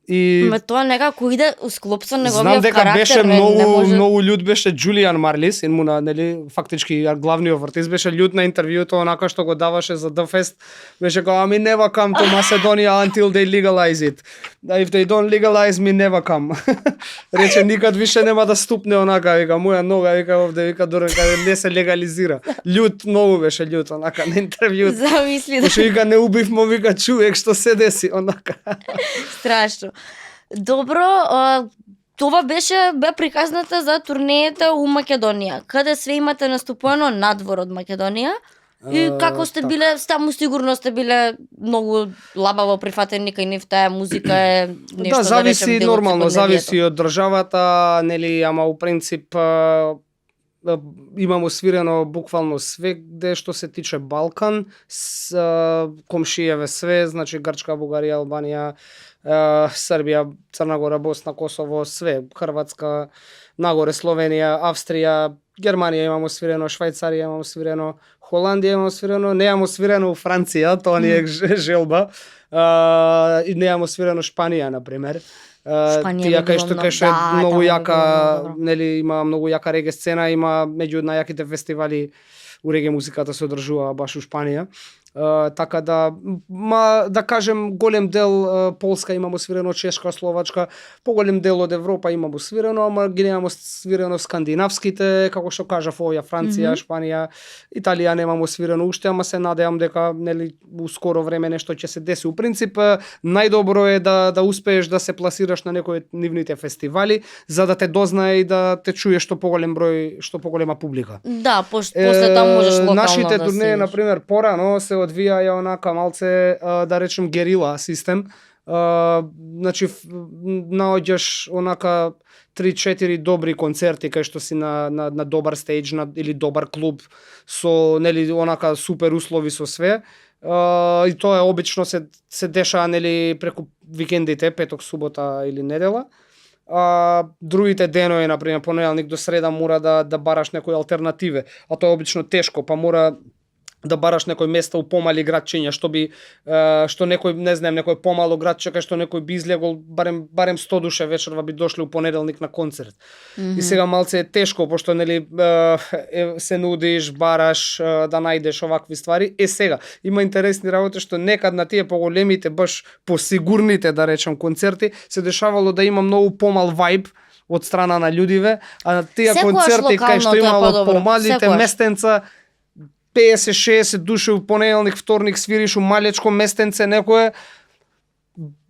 Speaker 1: И
Speaker 2: ме тоа некако иде у склоп со неговиот
Speaker 1: знам дека
Speaker 2: карактер.
Speaker 1: беше многу људ беше Џулијан Марли, син му на, нели, фактички главниот артист, беше људ на интервјуто онака што го даваше за The Fest. Беше као, I never come to Macedonia until they legalize it. If they don't legalize me, never come. Рече, никад више нема да ступне онака, вика, моја нога, вика, овде, вика, дорен, каде не се легализира. Људ, многу беше људ, онака, на интервјуто.
Speaker 2: Замисли да...
Speaker 1: Пошто, вика, не убивмо, вика, човек, што се деси, онака.
Speaker 2: Страшно. Добро, това бе приказната за турнејата у Македонија. Каде све имате наступувано надвор од Македонија? И како сте биле, таму сигурно сте биле многу лабаво прифатени кај нив, таа музика е нешто
Speaker 1: да зависи
Speaker 2: да речем,
Speaker 1: нормално, зависи од државата, нели, ама у принцип имам освирено буквално све где што се тиче Балкан, комшиеве све, значи Грчка, Бугарија, Албанија, Србија, Црна Гора, Босна, Косово, све, Хрватска, нагоре Словенија, Австрија, Германија имам освирено, Швајцарија имам освирено, Холандија имам освирено, немам освирено у Франција, тоа ни е желба. И немам освирено Шпанија, например. Тие кај што е многу јака, нели има многу јака реге сцена, има меѓу најаките фестивали у реге музиката се одржува баш у Шпанија. Така да кажем голем дел Полска имам освирено, Чешка, Словачка, поголем дел од Европа имам освирено, ама ги немам освирено скандинавските, како што кажав овоја Франција, Шпанија, Италија немам освирено уште, ама се надевам дека нели у скоро време нешто ќе се деси. У принцип најдобро е да успееш да се пласираш на некои од нивните фестивали, за да те дознае и да те чуе што поголем број, што поголема публика.
Speaker 2: Да, после тоа можеш локално
Speaker 1: нашите
Speaker 2: да
Speaker 1: турнеи на пример порано се одвијаја онака малце да речем герила систем. Значи наоѓаш онака 3-4 добри концерти кај што си на добар стејдж или добар клуб со нели онака супер услови со све. И тоа обично се дешава нели преку викендите, петок, субота или недела. Другите денови, например, понеделник до среда мора да бараш некои алтернативе, а тоа е обично тешко, па мора да бараш некој место у помали градчиња, што некој, не знам, некој помало градче кај што некој би излегол барем 100 душе вечерва би дошле у понеделник на концерт. И сега малце е тешко, пошто нели се нудиш, бараш да најдеш овакви ствари. Сега има интересни работи што некад на тие поголемите, баш посигурните да речем концерти, се дешавало да има многу помал вајб од страна на луѓиве, а на тие концерти кај што имало помалите местенца 50-60 души у понеделник, вторник свириш у малечко местенце некое,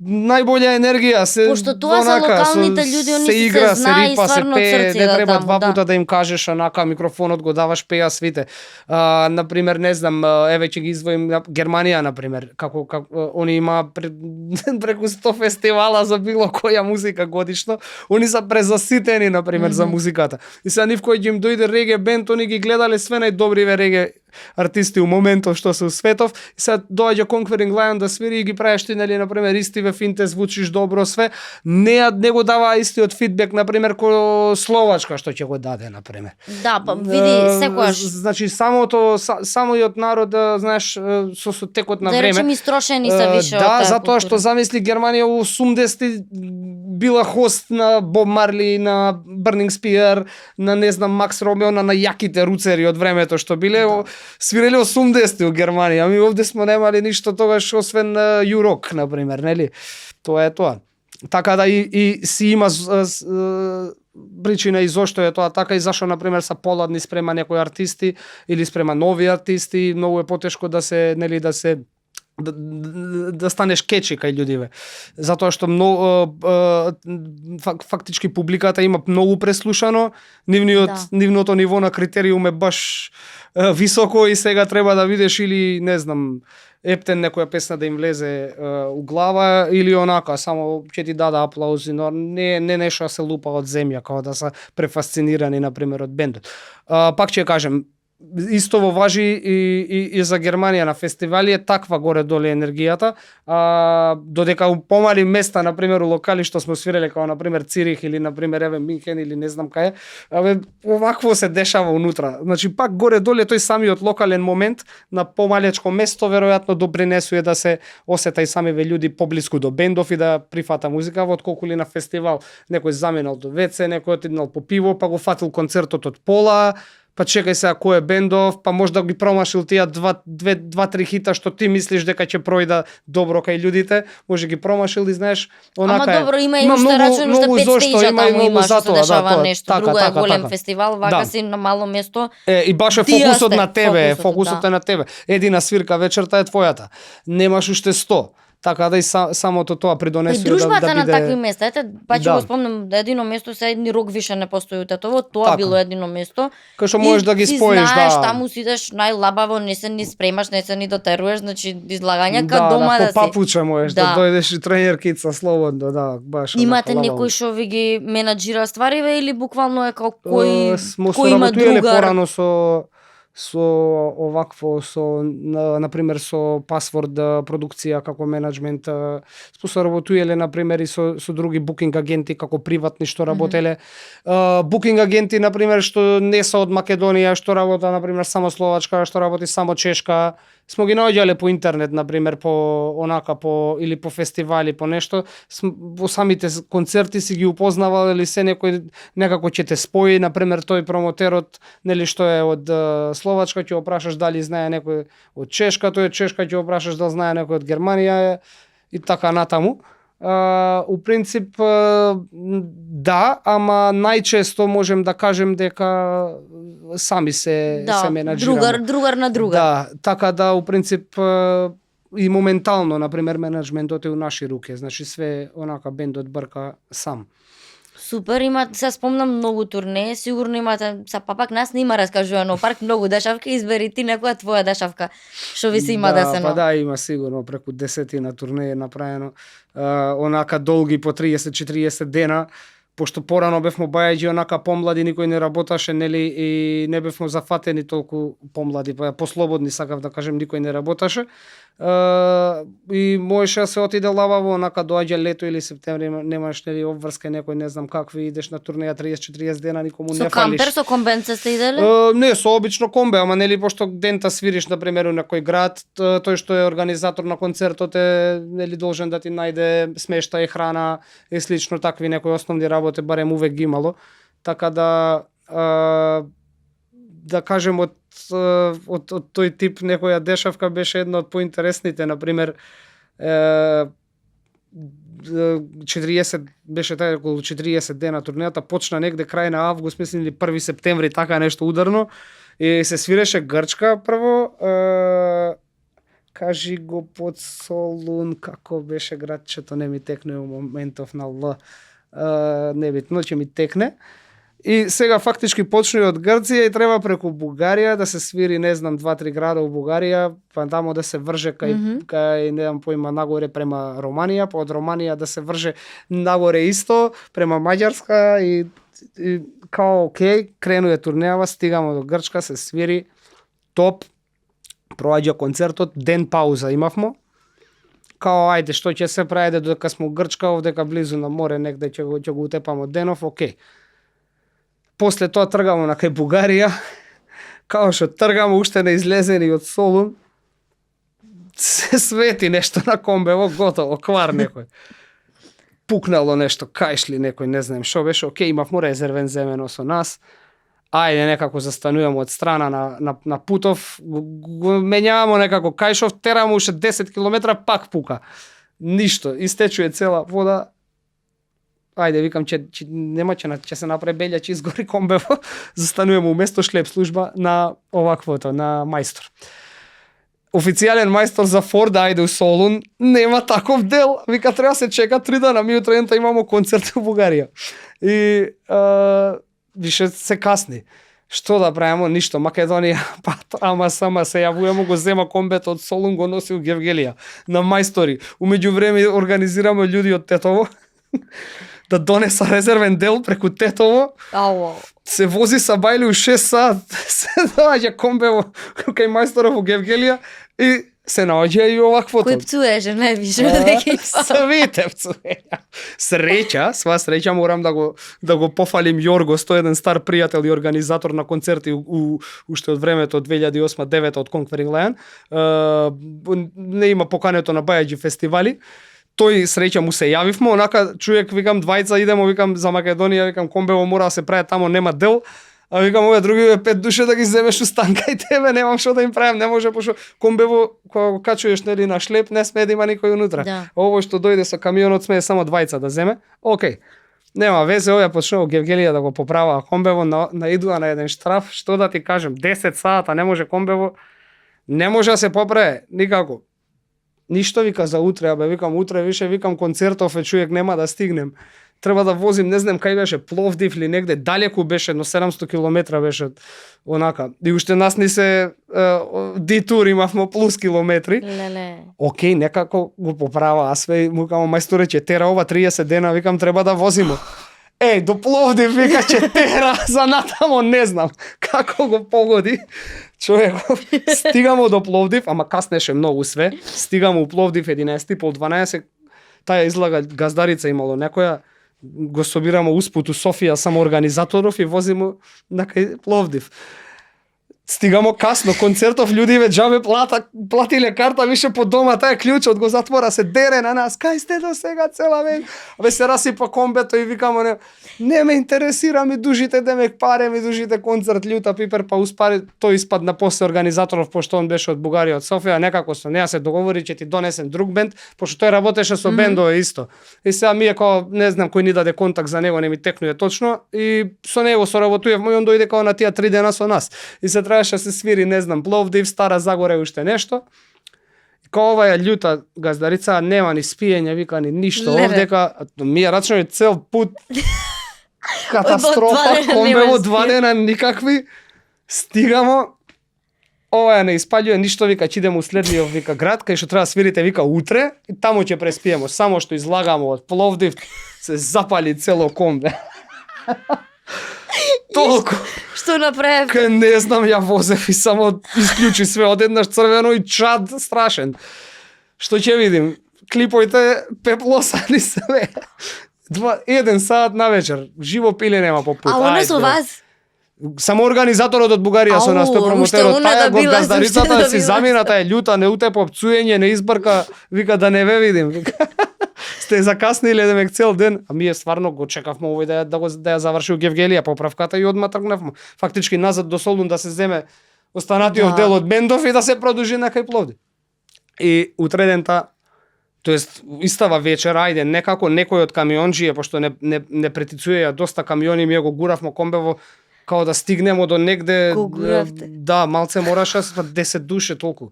Speaker 1: најбоља енергија се
Speaker 2: пошто тоа за локалните луѓе, они се
Speaker 1: игра,
Speaker 2: знае и стварно
Speaker 1: се пее, не треба
Speaker 2: таму,
Speaker 1: два пута да им кажеш онака микрофонот го даваш, пеа свите. Например, не знам, еве ќе ги издвоим Германија например, како они има преку 100 фестивала за било која музика годишно, они се презаситени например за музиката. И сега нив кој ќе им дојде реге бенд, они ги гледале све најдобриве реге артисти у моментов што се у светов, и сега доаѓа Conquering Lion да свири и ги правиш ти нели например истиве финте, звучиш добро све, не го дава истиот фидбек например ко Словачка што ќе го даде например.
Speaker 2: Да, па види секогаш.
Speaker 1: Значи самиот народ, знаеш, со текот на време.
Speaker 2: Да речем истрошени се више од
Speaker 1: да, затоа што замисли Германија у 80-ти била хост на Боб Марли, на Burning Spear, на не знам Макс Ромео, на јаките руцери од времето што биле. Свирели 80-ти у Германија, а ми овде сме немали ништо тогаш освен Юрок, например, нели? Тоа е тоа. Така да и си има причина и зошто е тоа така и зашо например се поладни спрема некои артисти или спрема нови артисти, многу е потешко да се нели да станеш кечи кај луѓиве. Затоа што фактички публиката има многу преслушано, нивното ниво на критериум е баш високо и сега треба да видиш или не знам ептен некоја песна да им влезе у глава или онака само ќе ти даде аплаузи, но не нешто се лупа од земја како да се префасцинирани например од бендот. Пак ќе кажем, истово важи и за Германија на фестивали е таква горе-доле енергијата, додека у помали места, например у локали што сме свиреле, како например Цирих или например еве Минхен или не знам кај, овакво се дешава унутра. Значи пак горе-доле тој самиот локален момент на помалечко место веројатно допринесува да се осета и самиве луѓе поблиску до бендов и да прифата музика, отколку ли на фестивал некој заминал до веце, некој отиднал по пиво, па го фатил концертот од пола, па чекај сега кој е бендов, па можда ги промашил тие 2-3 хита што ти мислиш дека ќе пројда добро кај луѓите, може ги промашил и знаеш, онака
Speaker 2: е. Ама добро, има и уште рачун, уште 5 стејџа таму има што се дешава нешто. Друго е голем фестивал, вака си на мало место.
Speaker 1: И баш е фокусот на тебе, фокусот е на тебе. Едина свирка вечерта е твојата. Немаш уште 100. Така да и самото тоа
Speaker 2: И
Speaker 1: придонесува
Speaker 2: дружбата
Speaker 1: да
Speaker 2: на
Speaker 1: биде...
Speaker 2: такви места, ете, па ќе
Speaker 1: Да.
Speaker 2: го спомнам, да едино место се едни рок више не постои у Тетово, тоа
Speaker 1: Така.
Speaker 2: било едино место.
Speaker 1: Кај што можеш да ги
Speaker 2: ти
Speaker 1: споиш,
Speaker 2: знаеш,
Speaker 1: да.
Speaker 2: таму си идеш најлабаво, не се ни спремаш, не се ни дотеруваш, значи излагања
Speaker 1: Да,
Speaker 2: ка дома
Speaker 1: да,
Speaker 2: да
Speaker 1: по
Speaker 2: си.
Speaker 1: папуче можеш да дојдеш и тренеркица слободно, да, баш.
Speaker 2: Имате
Speaker 1: онака
Speaker 2: некој што ви ги менаџира ствариве или буквално е како кој
Speaker 1: Смо
Speaker 2: кој има
Speaker 1: соработувале
Speaker 2: другар?
Speaker 1: порано со овакво на пример со Password продукција како менеджмент, смо соработувале на пример и со други букинг агенти како приватни што работеле. Букинг агенти на пример што не се од Македонија, што работа на пример само Словачка, што работи само Чешка. Смо ги наоѓале по интернет на пример по или по фестивали, по нешто, во самите концерти си ги упознавале или се некој некако ќе те спои, на пример тој промотерот, нели што е од Словачка, ќе го прашаш дали знае некој од Чешка, тој од Чешка ќе го прашаш дали знае некој од Германија и така натаму. У принцип да, ама најчесто можем да кажем дека сами се менаџираме.
Speaker 2: Другар на другар.
Speaker 1: Да, така да у принцип и моментално на пример менеджментот е у наши руке, значи све онака бендот брка сам.
Speaker 2: Супер, се спомнам многу турнеи, сигурно имате, пак нас не има раскажувано, парк многу дешавка, избери ти некоја твоја дешавка, што ви се има десено.
Speaker 1: Па да, има сигурно преку 10 на турнеи направено, онака долги по 30-40 дена, пошто порано бевме бајаѓи онака помлади, никој не работаше, нели, и не бевме зафатени толку помлади, послободни, сакав да кажем, никој не работаше. И можеше да се отиде лабаво, онака доаѓа лето или септември, немаш нели обврска некој, не знам какви, идеш на турнеја 30-40 дена, никому не фалиш.
Speaker 2: Со кампер, со комбенце сте иделе?
Speaker 1: Не, со обично комбе, ама нели пошто дента свириш на пример на некој град, тој што е организатор на концертот е нели должен да ти најде смештај, храна и слично такви некои основни работи барем увек ги имало. Така да кажем од тој тип некоја дешавка беше една од поинтересните, на пример 40 беше тај околу 40 дена турнејата, почна негде крај на август, мислам или 1 септември, така нешто ударно, и се свиреше Грчка прво, кажи го под Солун, како беше градчето, не ми текне у моментов на Л, небитно, ќе ми текне. И сега фактички почне од Грција и треба преку Бугарија да се свири, не знам, 2-3 града у Бугарија, па тамо да се врже кај не знам поима нагоре према Романија, па од Романија да се врже нагоре исто према Маѓарска и као окей, кренуе турнејава, стигамо до Грчка, се свири топ, проаѓа концертот, ден пауза имавмо. Као ајде што ќе се прави додека сме у Грчка, овдека близу на море негде ќе го утепамо денов, окей. После тоа тргамо на кај Бугарија, као што тргамо уште не излезени од Солун, се свети нешто на комбево, готово, квар некој. Пукнало нешто, кајшли некој, не знам што беше, окей, имавмо резервен земено со нас, ајде некако застануваме од страна на путов, го менјавamo некако кајшов, терамо уште 10 километра, пак пука. Ништо, истечуе цела вода. Ајде, викам, ќе се направи белја, ќе изгори комбево, застануваме уместо шлеп служба на оваквото, на мајстор. Официјален мајстор за Форд, ајде у Солун, нема таков дел, вика, треба се чека 3 дена, ми утре имамо концерт у Бугарија. И више се касни. Што да правиме? Ништо. Македонија, па ама сама се јавуваме, го зема комбето од Солун, го носи у Гевгелија на мајстори. Умеѓу време организираме луѓе од Тетово да донеса резервен дел преку Тетово. Се вози са бајли у 6 сат, се доаѓа комбево кај мајсторов у Гевгелија и се наоѓа и оваквото.
Speaker 2: Кој пцуеше највише од екипа?
Speaker 1: Свите пцуеја. Сва среќа морам да го пофалим Јорго, 101 стар пријател и организатор на концерти уште од времето од 2008-2009 од Conquering Lion. Не има покането на бајаѓи фестивали. Тој среќа му се јавивме, онака човек, викам, двајца идемо, викам, за Македонија, викам, комбево мора да се прави тамо, нема дел, а викам, овие други 5 души да ги земеш у станка и тебе, немам што да им правам, не може, пошто комбево, кога го качуеш нели на шлеп, не смее да има никој унутра.
Speaker 2: Да.
Speaker 1: Ово што дојде со камионот смее само двајца да земе, окей. Нема везе, овие почнува Гевгелија да го поправаа комбево, наидува на еден штраф, што да ти кажем, 10 сата, не може комбево, не може да се поправи, никако. ништо вика за утре, абе викам утре више викам концертов е човек нема да стигнем. Треба да возим, не знам кај беше, Пловдив или негде, далеку беше, но 700 километра беше онака. И уште нас ни се дитур имавме плюс километри.
Speaker 2: Леле.
Speaker 1: Океј, некако го поправа, а све му кажам мајсторе ќе тера ова 30 дена, викам треба да возимо. До Пловдив вика ќе тера, за натамо не знам како го погоди. Човеков, стигамо до Пловдив, ама каснеше многу све. Стигамо у Пловдив 11 пол 12. Таа излага газдарица имало некоја. Го собирамо успут у Софија само организаторов и возимо на кај Пловдив. Стигамо касно, концертов луѓе џабе платиле карта, више по дома, тај клучот го затвора, се дере на нас. Кај сте до сега цела веќе? Абе се расипа комбето и викамо не ме интересира, ми дужите демек паре, ми дужите концерт Љута Пипер, па успари тој испадна после организаторов, пошто он беше од Бугарија, од Софија, некако со неа се договори ќе ти донесем друг бенд, пошто тој работеше со бендове исто. И сега ми е као не знам кој ни даде контакт за него, не ми текнуе точно и со него соработувавме и он дојде као на тие 3 дена со нас. И се требаше се свири, не знам, Пловдив, Стара Загора и уште нешто. И као оваа Љута газдарица нема ни спиење, вика ни ништо овдека, ми ја рачнаме цел пут катастрофа, комбево 2 дена никакви. Стигамо, ова не испаѓува ништо, вика ќе идеме у следниот вика град кај што треба свирите вика утре и таму ќе преспиеме. Само што излагамо од Пловдив се запали цело комбе. Толку.
Speaker 2: Што направив?
Speaker 1: Кај не знам, ја возев и само исклучи све одеднаш црвено и чад страшен. Што ќе видим? Клиповите пеплосани све. 1 сат на вечер. Живо пиле нема по пут.
Speaker 2: А она со вас?
Speaker 1: Само организаторот од Бугарија со нас, тој промотерот, таја го газдарицата да си замина, таја Љута не утепа пцуење, не избрка, вика да не ве видим. Вика. Сте закасниле демек цел ден, а ние стварно го чекавме овој да ја заврши у Гевгелија поправката и одма тргнавме. Фактички назад до Солун да се земе останатиот дел од бендов и да се продолжи на кај Пловдив. И утредента, тоест истава вечер, ајде некако некој од камионџије, пошто не претицуеја доста камиони, ми го гуравме комбево као да стигнемо до негде. Да, малце мораше 10 души толку.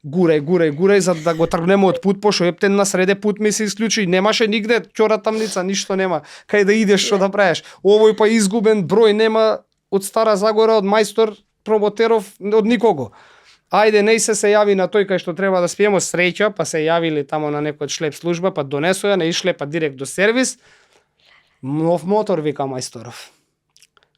Speaker 1: Гурај, за да го тргнеме од пут, пошто ептен на среде пут ми се исклучи, немаше нигде ќора тамница, ништо нема. Кај да идеш, што да правиш? Овој па изгубен број нема од Стара Загора, од мајстор промотеров, од никого. Ајде, не се јави на тој кај што треба да спиеме, среќа, па се јавиле тамо на некој шлеп служба, па донесоја, не ишле па директ до сервис. Нов мотор, вика мајсторов.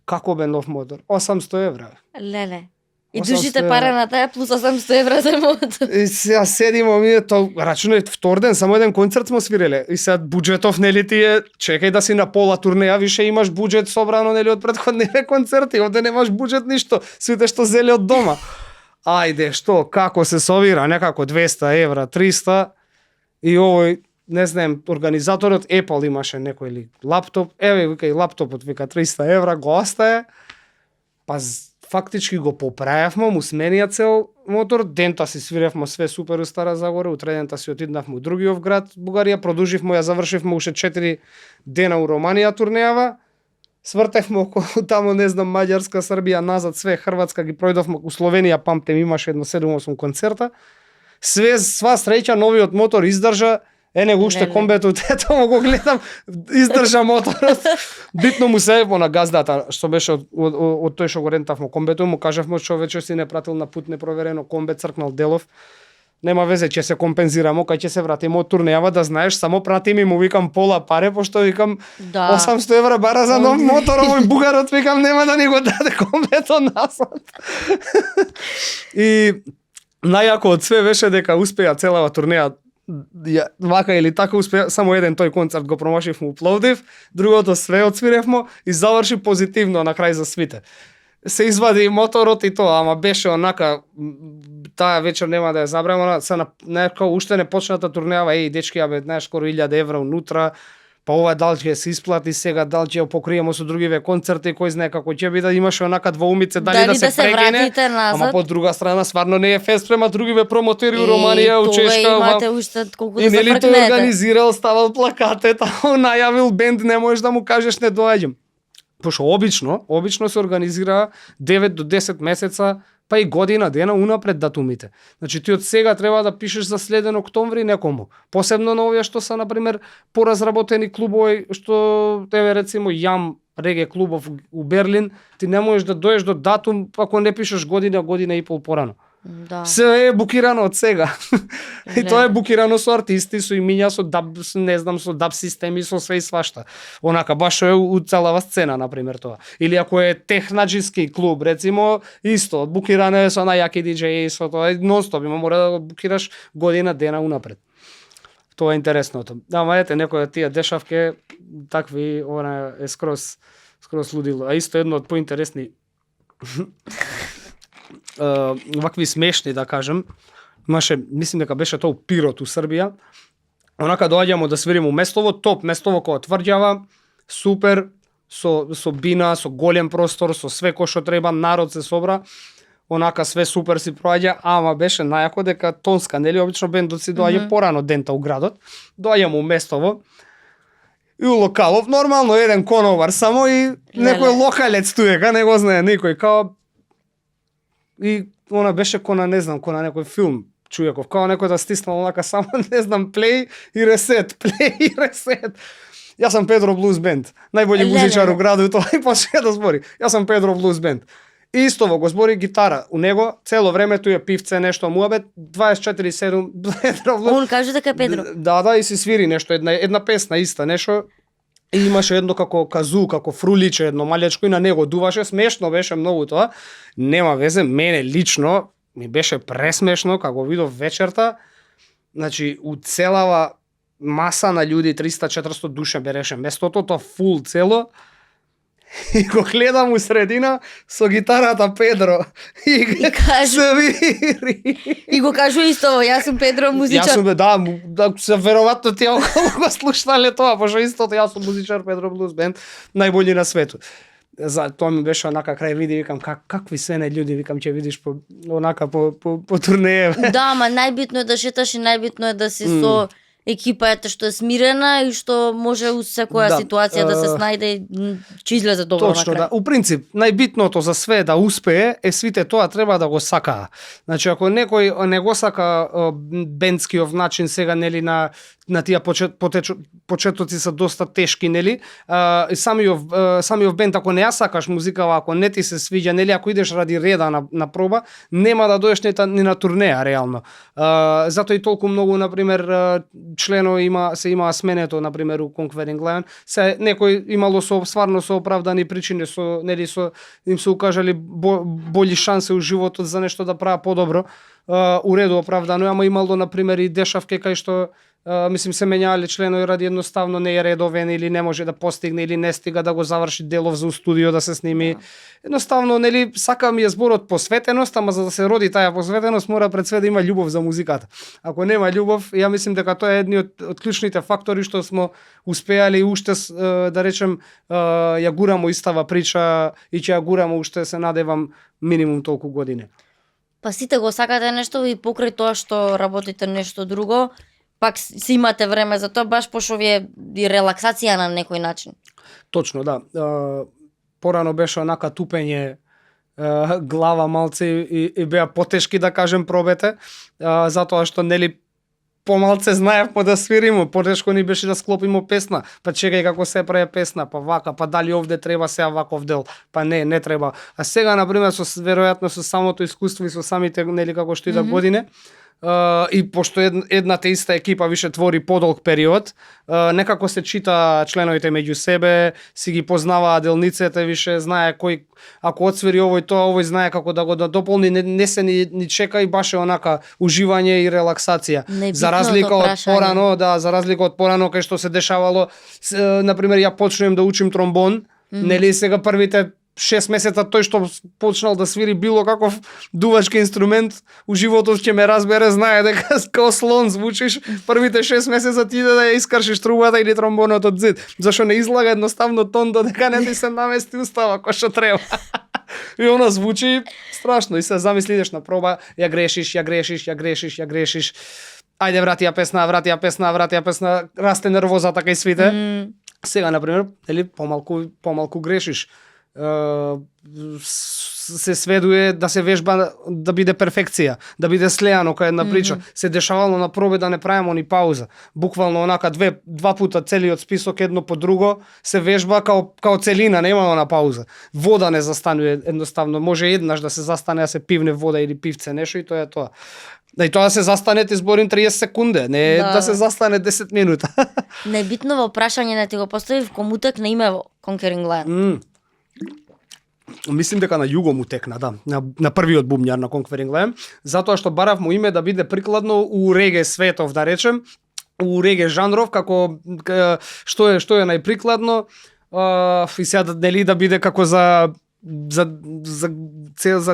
Speaker 1: Како бе нов мотор? 800 евра.
Speaker 2: Леле. И дужите пари на таа плюс 800 евра за мотор.
Speaker 1: И сега седимо ми, то рачунај втор ден, само еден концерт смо свиреле. И сега буџетов нели ти е, чекај да си на пола турнеја, више имаш буџет собрано нели од претходните концерти, овде немаш буџет ништо, сите што зеле од дома. Ајде, што, како се совира, некако 200 евра, 300 и овој, не знам, организаторот Apple имаше некој ли лаптоп, еве вика и лаптопот вика 300 евра, го остае, па фактички го поправевме, му сменија цел мотор, дента си свиревме све супер у Стара Загора, утредента си отиднавме у другиот град, Бугарија, продолживме, ја завршивме уште 4 дена у Романија турнејава, свртевме околу тамо, не знам, Маѓарска, Србија, назад, све, Хрватска, ги пројдовме у Словенија, памтем, имаше едно 7-8 концерта. Сва среќа, новиот мотор издржа, него уште комбето, тето го гледам, издржа моторот. Битно му се на газдата, што беше од тој што го рентавме комбето, му кажавме човече си не пратил на пут непроверено комбе, цркнал делов. Нема везе, ќе се компензирамо, кај ќе се вратиме од турнејава, да знаеш, само прати ми, му викам пола паре, пошто викам 800 евра бара за нов мотор, овој бугарот викам нема да ни го даде комбето насад. И најако од све беше дека успеа целава турнеја, вака или така успеа, само еден тој концерт го промашивме у Пловдив, другото све отсвиревме и заврши позитивно на крај за свите. Се извади моторот и тоа, ама беше онака, таа вечер нема да ја забравам, се некако уште не почната турнејава, дечки, абе, знаеш, скоро 1000 евра унутра, па ова дал ќе се исплати сега, дал ќе покриеме со другиве концерти, кој знае како ќе биде, имаше онака двоумице дали да се прекине, ама по друга страна стварно не е фест према другиве промотери у Романија, у Чешка,
Speaker 2: имате уште колку да
Speaker 1: се
Speaker 2: фркнете. И
Speaker 1: нели тој организирал, ставал плакате, тамо најавил бенд, не можеш да му кажеш не доаѓам. Пошто обично се организира 9 до 10 месеца па и година дена унапред датумите. Значи ти од сега треба да пишеш за следен октомври некому. Посебно на овие што са на пример поразработени клубови, што тебе рецимо Јам реге клубов у Берлин, ти не можеш да доеш до датум ако не пишеш година и пол порано.
Speaker 2: Да.
Speaker 1: Се е букирано од сега. И тоа е букирано со артисти, со имиња, со даб, не знам, со даб системи, со све и свашта. Онака баш е уцелава сцена на пример тоа. Или ако е технаџиски клуб, рецимо, исто, букирано е со најаки диџеи, со тоа нонстоп, има мора да го букираш година дена унапред. Тоа е интересното. Да, ма ете, некои од тие дешавки такви, она е скроз лудило. А исто едно од поинтересни вакви смешни, да кажем. Имаше, мислим дека беше тоа Пирот у Србија. Онака доаѓамо да свириме у Местово, топ Местово кој тврѓава, супер, со бина, со голем простор, со све кој што треба, народ се собра. Онака све супер си проаѓа, ама беше најако дека Тонска, нели, обично бендот си доаѓа порано дента у градот. Доаѓамо у Местово. И у локалов нормално еден коновар само и некој локалец туека, не го знае никој, као и она беше кона, не знам, кона некој филм човеков, као некој да стиснал онака само, не знам, плей и ресет. Јас сум Педро Блуз Бенд, најбољи музичар у градот, тоа и почне да збори. Јас сум Педро Блуз Бенд. И истово го збори гитара. У него цело време тој е пивце, нешто муабет, 24/7 Педро Блуз.
Speaker 2: Он каже дека е Педро.
Speaker 1: Да, и си свири нешто, една песна иста, нешто. И имаше едно како казу, како фруличе, едно малечко и на него дуваше, смешно беше многу тоа. Нема везе, мене лично ми беше пресмешно како видов вечерта. Значи, у целава маса на луѓе, 300-400 души береше местото, тоа фул цело. И го гледам у средина со гитарата Педро. И свири.
Speaker 2: И го кажу исто, јас сум Педро музичар.
Speaker 1: Јас сум, да се веројатно тие околу го слушнале тоа, пошто истото јас сум музичар Педро Блуз Бенд, најбољи на светот. За тоа ми беше онака крај види, викам какви се не луѓе, викам ќе видиш по онака по турнеje.
Speaker 2: Да, ама најбитно е да шеташ и најбитно е да си со екипа што е смирена и што може у секоја ситуација да се снајде и ќе излезе добро на крај.
Speaker 1: Точно, да. У принцип, најбитното за све да успее е сите тоа треба да го сакаа. Значи, ако некој не го сака бендскиов начин сега, нели, на тие почетоци се доста тешки, нели? Самиот бенд, ако не ја сакаш музикава, ако не ти се свиѓа, нели, ако идеш ради реда на проба, нема да доеш ни на турнеја реално. Затоа и толку многу, на пример, членови се имаа сменето, на пример, у Conquering Lion. Се некој имало стварно со оправдани причини, нели, им се укажали бољи шанси у животот за нешто да прават подобро. У реду оправдано, ама имало, на пример, и дешавки кај што мислим се менјале членови ради едноставно не е редовен или не може да постигне или не стига да го заврши делов за студио да се сними. Едноставно, нели, сака ми е зборот посветеност, ама за да се роди таа посветеност мора пред све да има љубов за музиката. Ако нема љубов, ја мислим дека тоа е едни од клучните фактори што смо успеали уште да речем ја гурамо истава прича и ќе ја гурамо уште се надевам минимум толку години.
Speaker 2: Па сите го сакате нешто и покрај тоа што работите нешто друго, пак си имате време за тоа, баш пошто ви е и релаксација на некој начин.
Speaker 1: Точно, да. Порано беше онака тупење глава малце и беа потешки, да кажем, пробете, затоа што, нели, помалце знаевме да свириме, потешко ни беше да склопиме песна, па чекај како се прави песна, па вака, па дали овде треба сега ваков дел, па не треба. А сега, например, веројатно со самото искуство и со самите, нели, како што идат години, и пошто едната иста екипа више твори подолг период, некако се чита членовите меѓу себе, си ги познаваа делниците, више знае кој ако отсвири овој тоа, овој знае како да го дополни, не се ни чека и баш е онака уживање и релаксација. За разлика од порано, за разлика од порано кај што се дешавало, на пример ја почнувам да учим тромбон, нели сега првите 6 месеца тој што почнал да свири било каков дувачки инструмент у животот ќе ме разбере, знае дека као слон звучиш, првите 6 месеца ти да ја искршиш трубата или тромбонот од зид. Зашо не излага едноставно тон додека не ти се намести устава кој што треба. И она звучи страшно и се замисли идеш на проба, ја грешиш. Ајде врати ја песна, расте нервозата кај свите. Сега, например, нели, помалку грешиш. се сведува да се вежба да биде перфекција, да биде слеано кај една прича. Се дешавало на пробе да не правиме ни пауза. Буквално онака два пута целиот список едно по друго се вежба као целина, нема на пауза. Вода не застанува едноставно, може еднаш да се застане да се пивне вода или пивце нешто и тоа е тоа. И тоа да се застане ти зборим 30 секунди, не да се застане 10 минута.
Speaker 2: Небитно во прашање не ти го поставив комутек на име Conquering Lion.
Speaker 1: Мислим дека на југо му текна, да, на првиот бумњар на Conquering Lion, затоа што барав му име да биде прикладно у реге светов, да речем, у реге жанров, како што е најприкладно, и сега нели да биде како за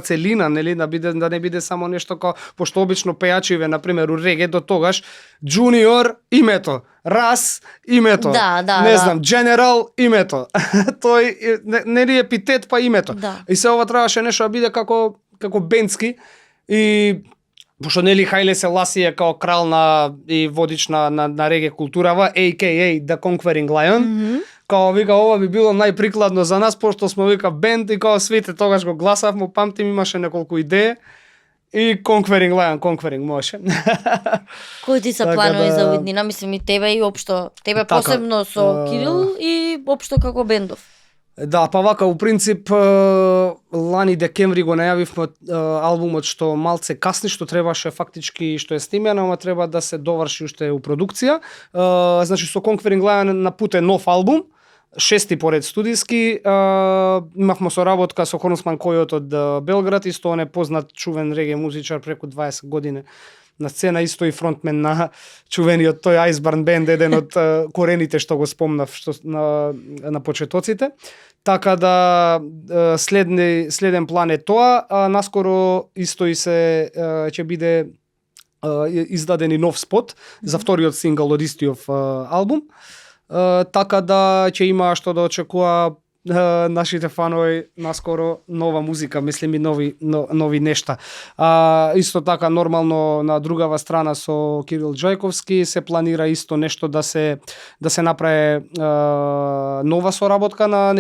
Speaker 1: целина, нели да не биде само нешто како пошто обично пејачиве на пример у реге до тогаш Junior името, Рас името, не знам, General името. Тој нели епитет па името.
Speaker 2: Да.
Speaker 1: И се ова требаше нешто да биде како бендски и пошто нели Хајле Селаси е као крал и водич на реге културава, AKA The Conquering Lion. Као вика ова би било најприкладно за нас пошто сме вика бенд и као свите тогаш го гласав, му памтим имаше неколку идеи и Conquering Lion, може.
Speaker 2: Кои ти се планови за иднина, мислим и тебе и општо, тебе посебно со Кирил и општо како бендов.
Speaker 1: Да, па вака, у принцип, лани декември го најавивме албумот што малце касни, што требаше фактички, што е снимено, ама треба да се доврши уште у продукција. Значи, со Conquering Lion на пут е нов албум, 6-ти поред студиски. Имавме соработка со Хонусман Којот од Белград, исто он е познат чувен реге музичар преку 20 години на сцена, исто и фронтмен на чувениот тој Iceburn Band, еден од корените што го спомнав на почетоците. Така да следен план е тоа, наскоро исто и се ќе биде издаден и нов спот за вториот сингл од истиот албум. Така да ќе има што да очекува нашите фанови наскоро нова музика, мислим и нови нешта. Исто така нормално на другава страна со Кирил Джајковски се планира исто нешто да се направи нова соработка на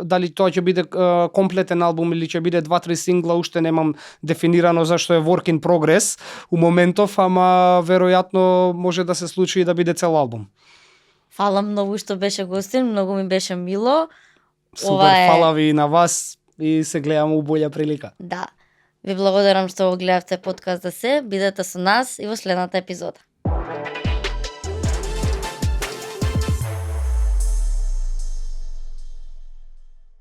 Speaker 1: дали тоа ќе биде комплетен албум или ќе биде 2-3 сингла, уште немам дефинирано зашто е work in progress у моментов, ама веројатно може да се случи и да биде цел албум.
Speaker 2: Фала многу што беше гостин, многу ми беше мило.
Speaker 1: Супер, фала ви на вас и се гледаме у болја прилика.
Speaker 2: Да. Ви благодарам што го гледавте подкаст за се, бидете со нас и во следната епизода.